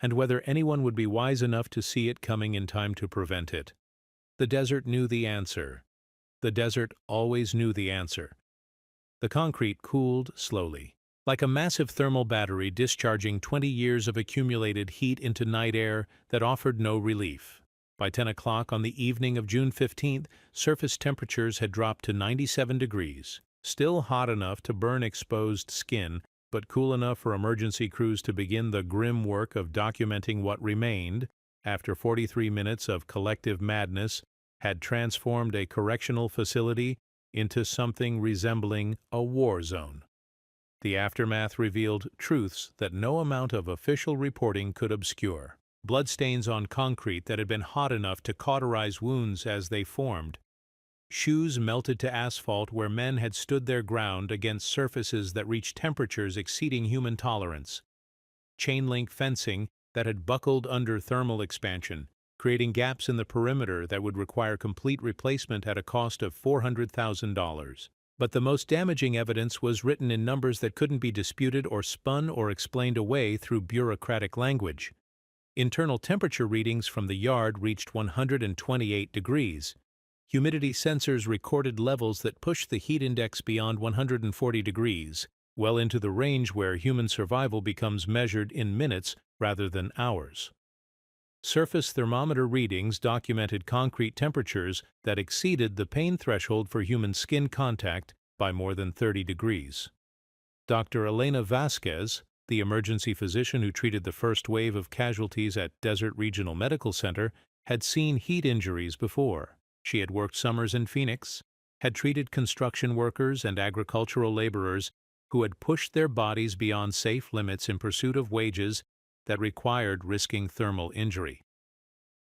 and whether anyone would be wise enough to see it coming in time to prevent it. The desert knew the answer. The desert always knew the answer. The concrete cooled slowly, like a massive thermal battery discharging 20 years of accumulated heat into night air that offered no relief. By 10 o'clock on the evening of June 15th, surface temperatures had dropped to 97 degrees, still hot enough to burn exposed skin, but cool enough for emergency crews to begin the grim work of documenting what remained, after 43 minutes of collective madness, had transformed a correctional facility into something resembling a war zone. The aftermath revealed truths that no amount of official reporting could obscure. Bloodstains on concrete that had been hot enough to cauterize wounds as they formed. Shoes melted to asphalt where men had stood their ground against surfaces that reached temperatures exceeding human tolerance. Chain-link fencing that had buckled under thermal expansion, creating gaps in the perimeter that would require complete replacement at a cost of $400,000. But the most damaging evidence was written in numbers that couldn't be disputed or spun or explained away through bureaucratic language. Internal temperature readings from the yard reached 128 degrees. Humidity sensors recorded levels that pushed the heat index beyond 140 degrees, well into the range where human survival becomes measured in minutes rather than hours. Surface thermometer readings documented concrete temperatures that exceeded the pain threshold for human skin contact by more than 30 degrees. Dr. Elena Vasquez, the emergency physician who treated the first wave of casualties at Desert Regional Medical Center, had seen heat injuries before. She had worked summers in Phoenix, had treated construction workers and agricultural laborers who had pushed their bodies beyond safe limits in pursuit of wages that required risking thermal injury.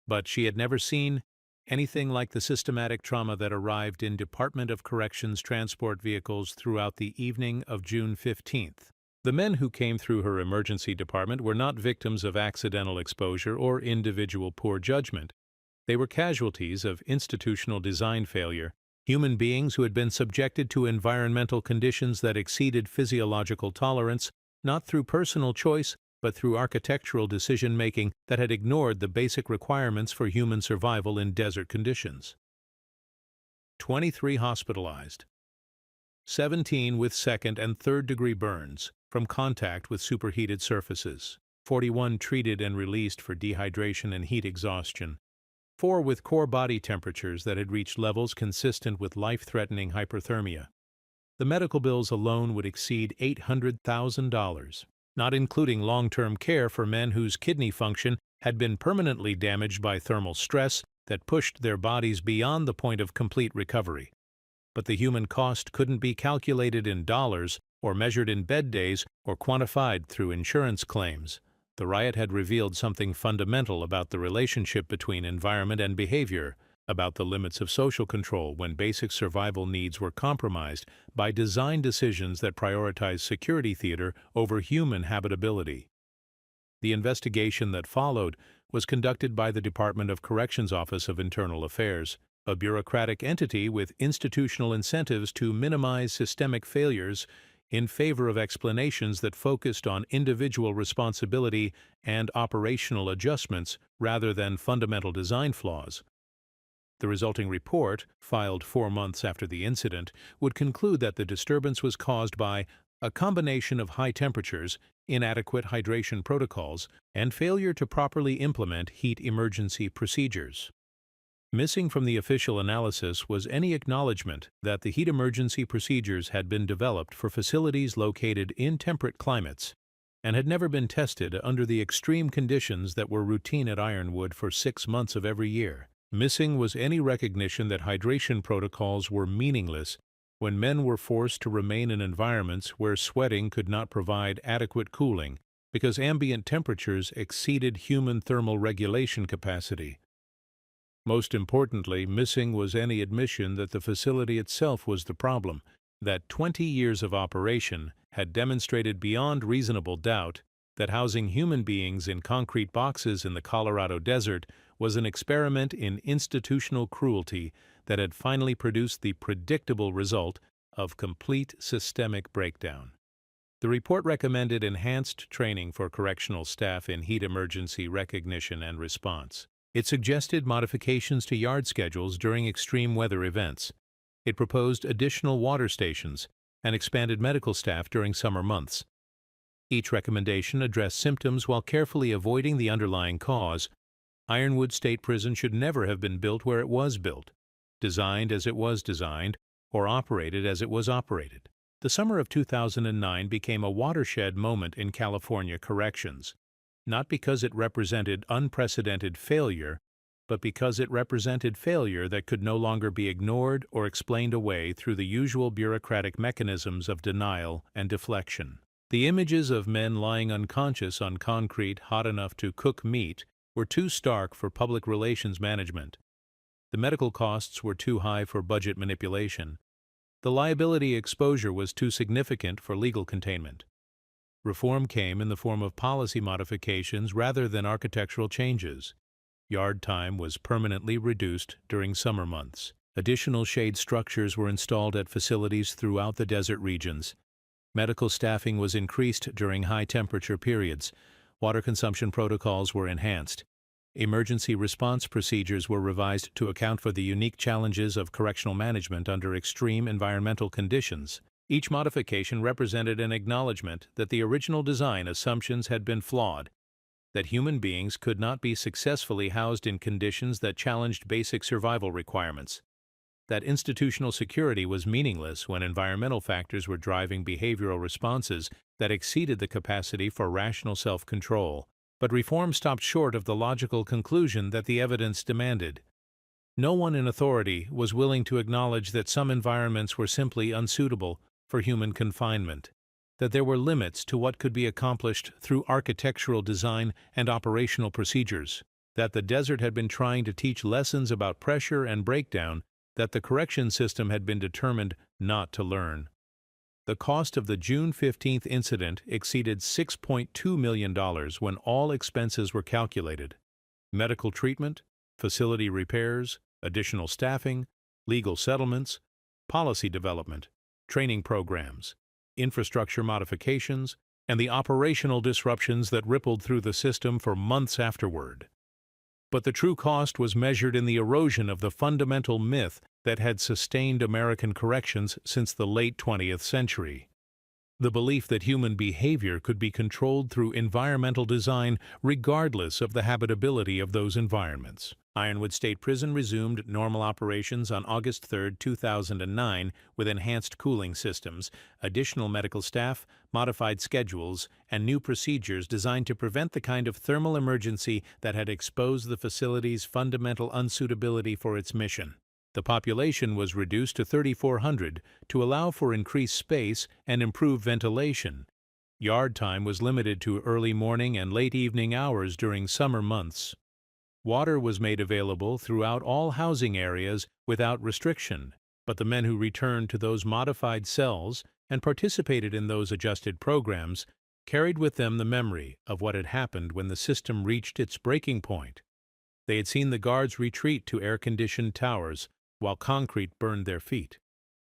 But she had never seen anything like the systematic trauma that arrived in Department of Corrections transport vehicles throughout the evening of June 15th. The men who came through her emergency department were not victims of accidental exposure or individual poor judgment. They were casualties of institutional design failure, human beings who had been subjected to environmental conditions that exceeded physiological tolerance, not through personal choice, but through architectural decision-making that had ignored the basic requirements for human survival in desert conditions. 23 hospitalized. 17 with second and third degree burns from contact with superheated surfaces. 41 treated and released for dehydration and heat exhaustion. 4 with core body temperatures that had reached levels consistent with life-threatening hyperthermia. The medical bills alone would exceed $800,000, not including long-term care for men whose kidney function had been permanently damaged by thermal stress that pushed their bodies beyond the point of complete recovery. But the human cost couldn't be calculated in dollars or measured in bed days or quantified through insurance claims. The riot had revealed something fundamental about the relationship between environment and behavior, about the limits of social control when basic survival needs were compromised by design decisions that prioritized security theater over human habitability. The investigation that followed was conducted by the Department of Corrections Office of Internal Affairs, a bureaucratic entity with institutional incentives to minimize systemic failures in favor of explanations that focused on individual responsibility and operational adjustments rather than fundamental design flaws. The resulting report, filed 4 months after the incident, would conclude that the disturbance was caused by a combination of high temperatures, inadequate hydration protocols, and failure to properly implement heat emergency procedures. Missing from the official analysis was any acknowledgement that the heat emergency procedures had been developed for facilities located in temperate climates and had never been tested under the extreme conditions that were routine at Ironwood for 6 months of every year. Missing was any recognition that hydration protocols were meaningless when men were forced to remain in environments where sweating could not provide adequate cooling because ambient temperatures exceeded human thermal regulation capacity. Most importantly, missing was any admission that the facility itself was the problem, that 20 years of operation had demonstrated beyond reasonable doubt that housing human beings in concrete boxes in the Colorado desert was an experiment in institutional cruelty that had finally produced the predictable result of complete systemic breakdown. The report recommended enhanced training for correctional staff in heat emergency recognition and response. It suggested modifications to yard schedules during extreme weather events. It proposed additional water stations and expanded medical staff during summer months. Each recommendation addressed symptoms while carefully avoiding the underlying cause. Ironwood State Prison should never have been built where it was built, designed as it was designed, or operated as it was operated. The summer of 2009 became a watershed moment in California corrections, not because it represented unprecedented failure, but because it represented failure that could no longer be ignored or explained away through the usual bureaucratic mechanisms of denial and deflection. The images of men lying unconscious on concrete hot enough to cook meat were too stark for public relations management. The medical costs were too high for budget manipulation. The liability exposure was too significant for legal containment. Reform came in the form of policy modifications rather than architectural changes. Yard time was permanently reduced during summer months. Additional shade structures were installed at facilities throughout the desert regions. Medical staffing was increased during high-temperature periods. Water consumption protocols were enhanced. Emergency response procedures were revised to account for the unique challenges of correctional management under extreme environmental conditions. Each modification represented an acknowledgement that the original design assumptions had been flawed, that human beings could not be successfully housed in conditions that challenged basic survival requirements, that institutional security was meaningless when environmental factors were driving behavioral responses that exceeded the capacity for rational self-control. But reform stopped short of the logical conclusion that the evidence demanded. No one in authority was willing to acknowledge that some environments were simply unsuitable for human confinement, that there were limits to what could be accomplished through architectural design and operational procedures, that the desert had been trying to teach lessons about pressure and breakdown that the correction system had been determined not to learn. The cost of the June 15th incident exceeded $6.2 million when all expenses were calculated. Medical treatment, facility repairs, additional staffing, legal settlements, policy development, training programs, infrastructure modifications, and the operational disruptions that rippled through the system for months afterward. But the true cost was measured in the erosion of the fundamental myth that had sustained American corrections since the late 20th century. The belief that human behavior could be controlled through environmental design regardless of the habitability of those environments. Ironwood State Prison resumed normal operations on August 3, 2009 with enhanced cooling systems, additional medical staff, modified schedules, and new procedures designed to prevent the kind of thermal emergency that had exposed the facility's fundamental unsuitability for its mission. The population was reduced to 3,400 to allow for increased space and improved ventilation. Yard time was limited to early morning and late evening hours during summer months. Water was made available throughout all housing areas without restriction, but the men who returned to those modified cells and participated in those adjusted programs carried with them the memory of what had happened when the system reached its breaking point. They had seen the guards retreat to air-conditioned towers while concrete burned their feet.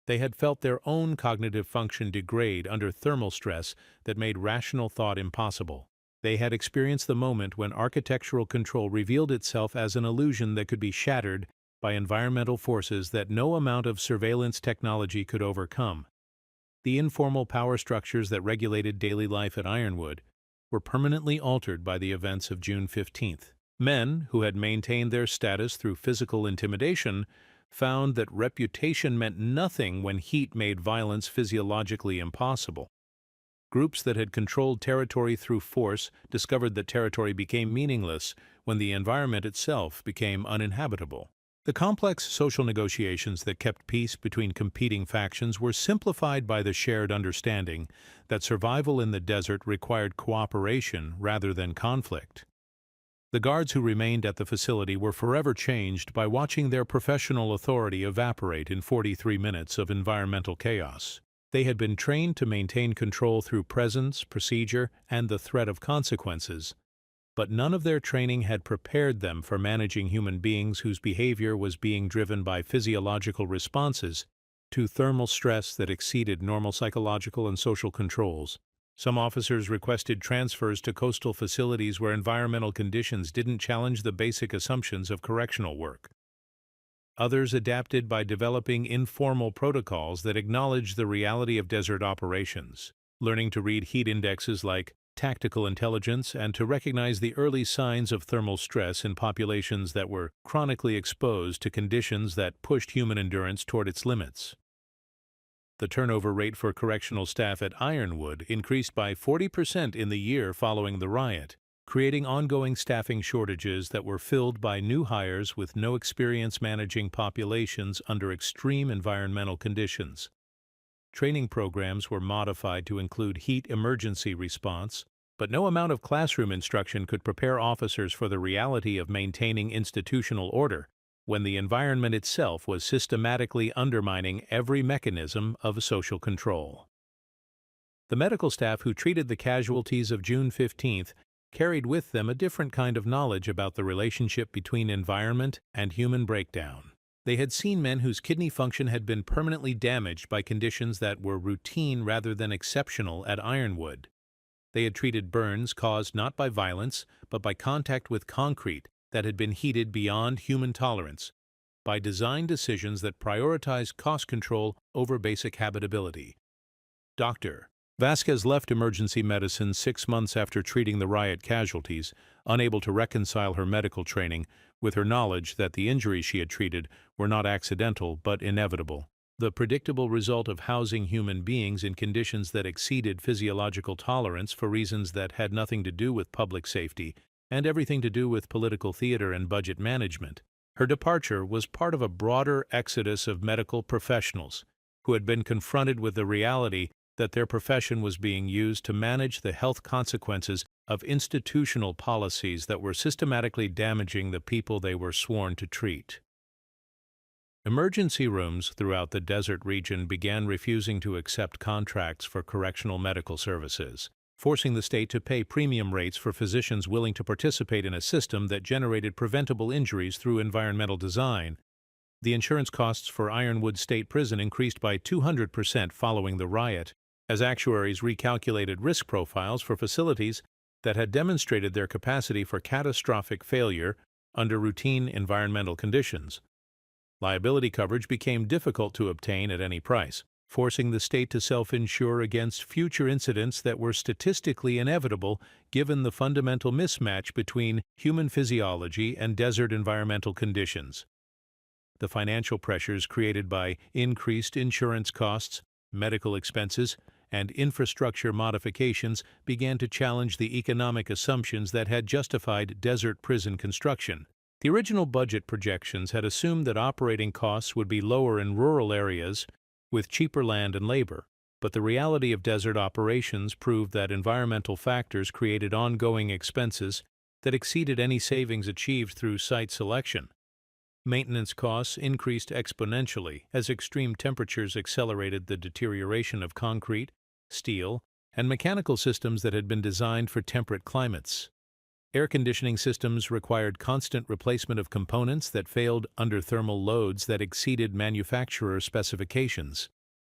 They had felt their own cognitive function degrade under thermal stress that made rational thought impossible. They had experienced the moment when architectural control revealed itself as an illusion that could be shattered by environmental forces that no amount of surveillance technology could overcome. The informal power structures that regulated daily life at Ironwood were permanently altered by the events of June 15th. Men who had maintained their status through physical intimidation found that reputation meant nothing when heat made violence physiologically impossible. Groups that had controlled territory through force discovered that territory became meaningless when the environment itself became uninhabitable. The complex social negotiations that kept peace between competing factions were simplified by the shared understanding that survival in the desert required cooperation rather than conflict. The guards who remained at the facility were forever changed by watching their professional authority evaporate in 43 minutes of environmental chaos. They had been trained to maintain control through presence, procedure, and the threat of consequences, but none of their training had prepared them for managing human beings whose behavior was being driven by physiological responses to thermal stress that exceeded normal psychological and social controls. Some officers requested transfers to coastal facilities where environmental conditions didn't challenge the basic assumptions of correctional work. Others adapted by developing informal protocols that acknowledged the reality of desert operations, learning to read heat indexes like tactical intelligence and to recognize the early signs of thermal stress in populations that were chronically exposed to conditions that pushed human endurance toward its limits. The turnover rate for correctional staff at Ironwood increased by 40% in the year following the riot, creating ongoing staffing shortages that were filled by new hires with no experience managing populations under extreme environmental conditions. Training programs were modified to include heat emergency response, but no amount of classroom instruction could prepare officers for the reality of maintaining institutional order when the environment itself was systematically undermining every mechanism of social control. The medical staff who treated the casualties of June 15th carried with them a different kind of knowledge about the relationship between environment and human breakdown. They had seen men whose kidney function had been permanently damaged by conditions that were routine rather than exceptional at Ironwood. They had treated burns caused not by violence, but by contact with concrete that had been heated beyond human tolerance, by design decisions that prioritized cost control over basic habitability. Dr. Vasquez left emergency medicine 6 months after treating the riot casualties, unable to reconcile her medical training with her knowledge that the injuries she had treated were not accidental but inevitable. The predictable result of housing human beings in conditions that exceeded physiological tolerance for reasons that had nothing to do with public safety and everything to do with political theater and budget management. Her departure was part of a broader exodus of medical professionals who had been confronted with the reality that their profession was being used to manage the health consequences of institutional policies that were systematically damaging the people they were sworn to treat. Emergency rooms throughout the desert region began refusing to accept contracts for correctional medical services, forcing the state to pay premium rates for physicians willing to participate in a system that generated preventable injuries through environmental design. The insurance costs for Ironwood State Prison increased by 200% following the riot, as actuaries recalculated risk profiles for facilities that had demonstrated their capacity for catastrophic failure under routine environmental conditions. Liability coverage became difficult to obtain at any price, forcing the state to self-insure against future incidents that were statistically inevitable given the fundamental mismatch between human physiology and desert environmental conditions. The financial pressures created by increased insurance costs, medical expenses, and infrastructure modifications began to challenge the economic assumptions that had justified desert prison construction. The original budget projections had assumed that operating costs would be lower in rural areas with cheaper land and labor, but the reality of desert operations proved that environmental factors created ongoing expenses that exceeded any savings achieved through site selection. Maintenance costs increased exponentially as extreme temperatures accelerated the deterioration of concrete, steel, and mechanical systems that had been designed for temperate climates. Air conditioning systems required constant replacement of components that failed under thermal loads that exceeded manufacturer specifications.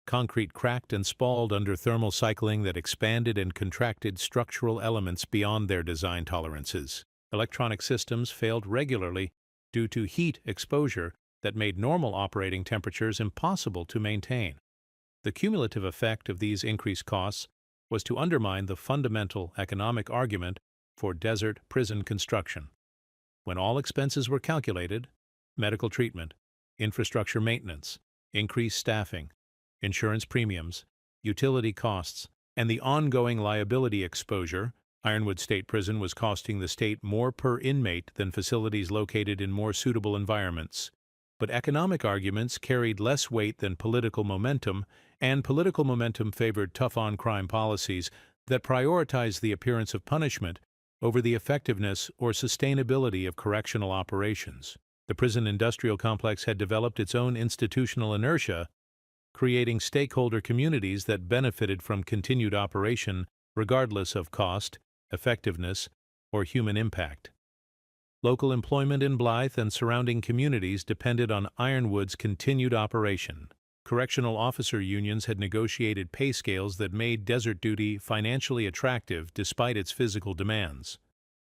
Concrete cracked and spalled under thermal cycling that expanded and contracted structural elements beyond their design tolerances. Electronic systems failed regularly due to heat exposure that made normal operating temperatures impossible to maintain. The cumulative effect of these increased costs was to undermine the fundamental economic argument for desert prison construction. When all expenses were calculated, medical treatment, infrastructure maintenance, increased staffing, insurance premiums, utility costs, and the ongoing liability exposure, Ironwood State Prison was costing the state more per inmate than facilities located in more suitable environments. But economic arguments carried less weight than political momentum, and political momentum favored tough-on-crime policies that prioritized the appearance of punishment over the effectiveness or sustainability of correctional operations. The prison industrial complex had developed its own institutional inertia, creating stakeholder communities that benefited from continued operation regardless of cost, effectiveness, or human impact. Local employment in Blythe and surrounding communities depended on Ironwood's continued operation. Correctional officer unions had negotiated pay scales that made desert duty financially attractive despite its physical demands.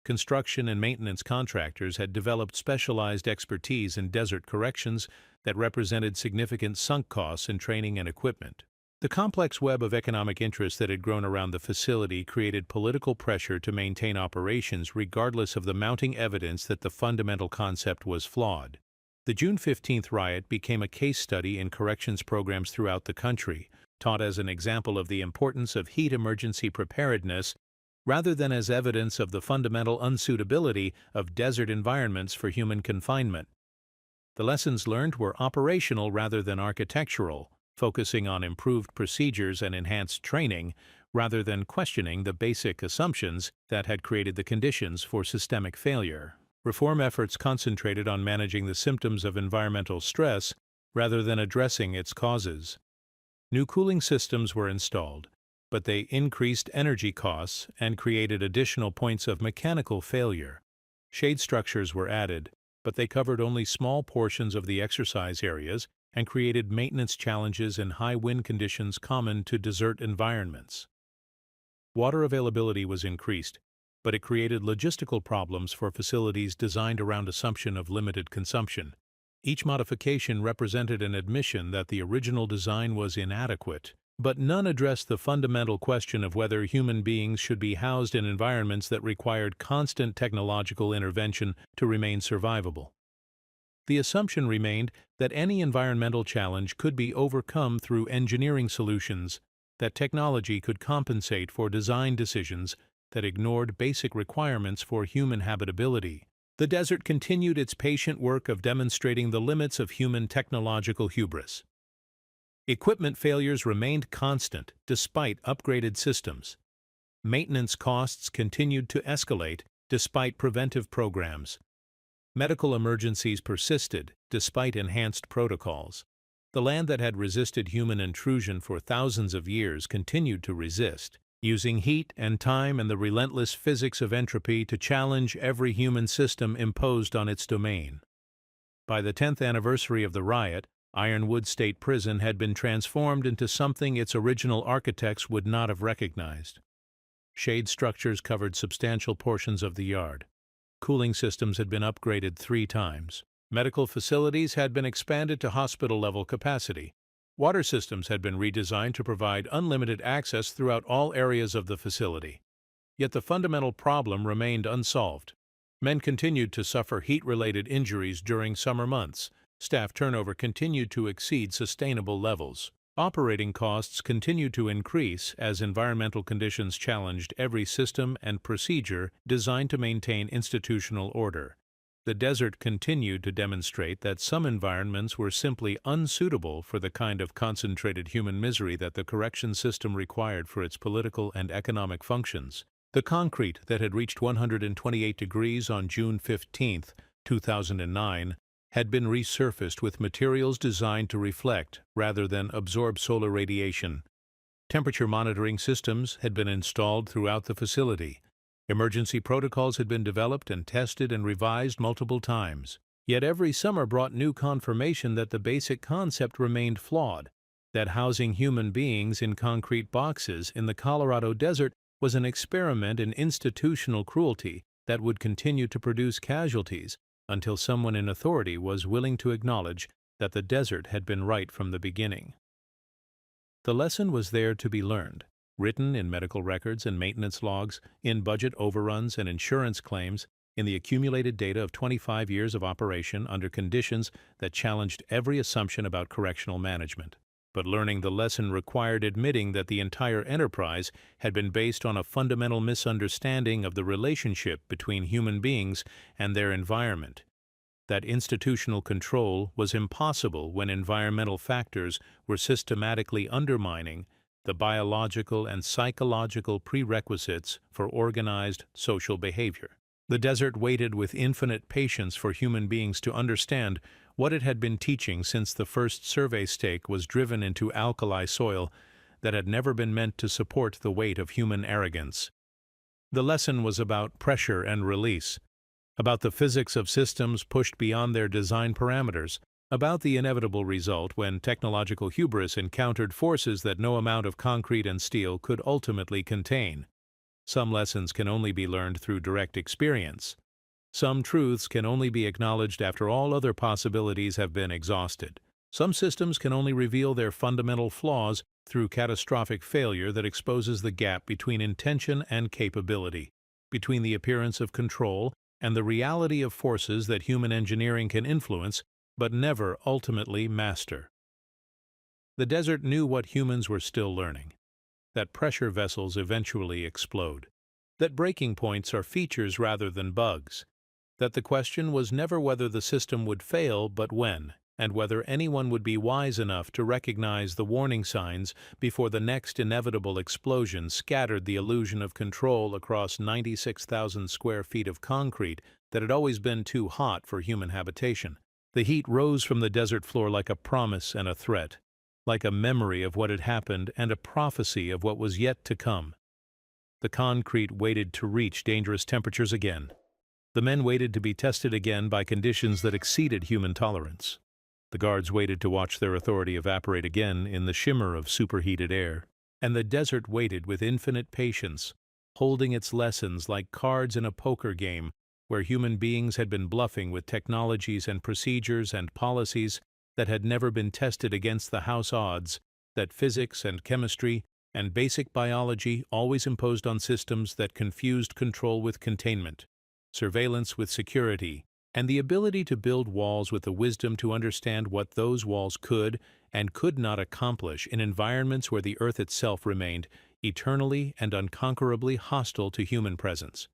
Construction and maintenance contractors had developed specialized expertise in desert corrections that represented significant sunk costs in training and equipment. The complex web of economic interests that had grown around the facility created political pressure to maintain operations regardless of the mounting evidence that the fundamental concept was flawed. The June 15th riot became a case study in corrections programs throughout the country, taught as an example of the importance of heat emergency preparedness rather than as evidence of the fundamental unsuitability of desert environments for human confinement. The lessons learned were operational rather than architectural, focusing on improved procedures and enhanced training rather than questioning the basic assumptions that had created the conditions for systemic failure. Reform efforts concentrated on managing the symptoms of environmental stress rather than addressing its causes. New cooling systems were installed, but they increased energy costs and created additional points of mechanical failure. Shade structures were added, but they covered only small portions of the exercise areas and created maintenance challenges in high wind conditions common to desert environments. Water availability was increased, but it created logistical problems for facilities designed around assumption of limited consumption. Each modification represented an admission that the original design was inadequate, but none addressed the fundamental question of whether human beings should be housed in environments that required constant technological intervention to remain survivable. The assumption remained that any environmental challenge could be overcome through engineering solutions, that technology could compensate for design decisions that ignored basic requirements for human habitability. The desert continued its patient work of demonstrating the limits of human technological hubris. Equipment failures remained constant despite upgraded systems. Maintenance costs continued to escalate despite preventive programs. Medical emergencies persisted despite enhanced protocols. The land that had resisted human intrusion for thousands of years continued to resist, using heat and time and the relentless physics of entropy to challenge every human system imposed on its domain. By the 10th anniversary of the riot, Ironwood State Prison had been transformed into something its original architects would not have recognized. Shade structures covered substantial portions of the yard. Cooling systems had been upgraded 3 times. Medical facilities had been expanded to hospital-level capacity. Water systems had been redesigned to provide unlimited access throughout all areas of the facility. Yet the fundamental problem remained unsolved. Men continued to suffer heat-related injuries during summer months. Staff turnover continued to exceed sustainable levels. Operating costs continued to increase as environmental conditions challenged every system and procedure designed to maintain institutional order. The desert continued to demonstrate that some environments were simply unsuitable for the kind of concentrated human misery that the correction system required for its political and economic functions. The concrete that had reached 128 degrees on June 15, 2009, had been resurfaced with materials designed to reflect rather than absorb solar radiation. Temperature monitoring systems had been installed throughout the facility. Emergency protocols had been developed and tested and revised multiple times. Yet every summer brought new confirmation that the basic concept remained flawed, that housing human beings in concrete boxes in the Colorado desert was an experiment in institutional cruelty that would continue to produce casualties until someone in authority was willing to acknowledge that the desert had been right from the beginning. The lesson was there to be learned, written in medical records and maintenance logs, in budget overruns and insurance claims, in the accumulated data of 25 years of operation under conditions that challenged every assumption about correctional management. But learning the lesson required admitting that the entire enterprise had been based on a fundamental misunderstanding of the relationship between human beings and their environment. That institutional control was impossible when environmental factors were systematically undermining the biological and psychological prerequisites for organized social behavior. The desert waited with infinite patience for human beings to understand what it had been teaching since the first survey stake was driven into alkali soil that had never been meant to support the weight of human arrogance. The lesson was about pressure and release, about the physics of systems pushed beyond their design parameters, about the inevitable result when technological hubris encountered forces that no amount of concrete and steel could ultimately contain. Some lessons can only be learned through direct experience. Some truths can only be acknowledged after all other possibilities have been exhausted. Some systems can only reveal their fundamental flaws through catastrophic failure that exposes the gap between intention and capability, between the appearance of control and the reality of forces that human engineering can influence but never ultimately master. The desert knew what humans were still learning: that pressure vessels eventually explode, that breaking points are features rather than bugs, that the question was never whether the system would fail but when, and whether anyone would be wise enough to recognize the warning signs before the next inevitable explosion scattered the illusion of control across 96,000 square feet of concrete that had always been too hot for human habitation. The heat rose from the desert floor like a promise and a threat, like a memory of what had happened and a prophecy of what was yet to come. The concrete waited to reach dangerous temperatures again. The men waited to be tested again by conditions that exceeded human tolerance. The guards waited to watch their authority evaporate again in the shimmer of superheated air. And the desert waited with infinite patience, holding its lessons like cards in a poker game where human beings had been bluffing with technologies and procedures and policies that had never been tested against the house odds that physics and chemistry and basic biology always imposed on systems that confused control with containment, surveillance with security, and the ability to build walls with the wisdom to understand what those walls could and could not accomplish in environments where the earth itself remained eternally and unconquerably hostile to human presence.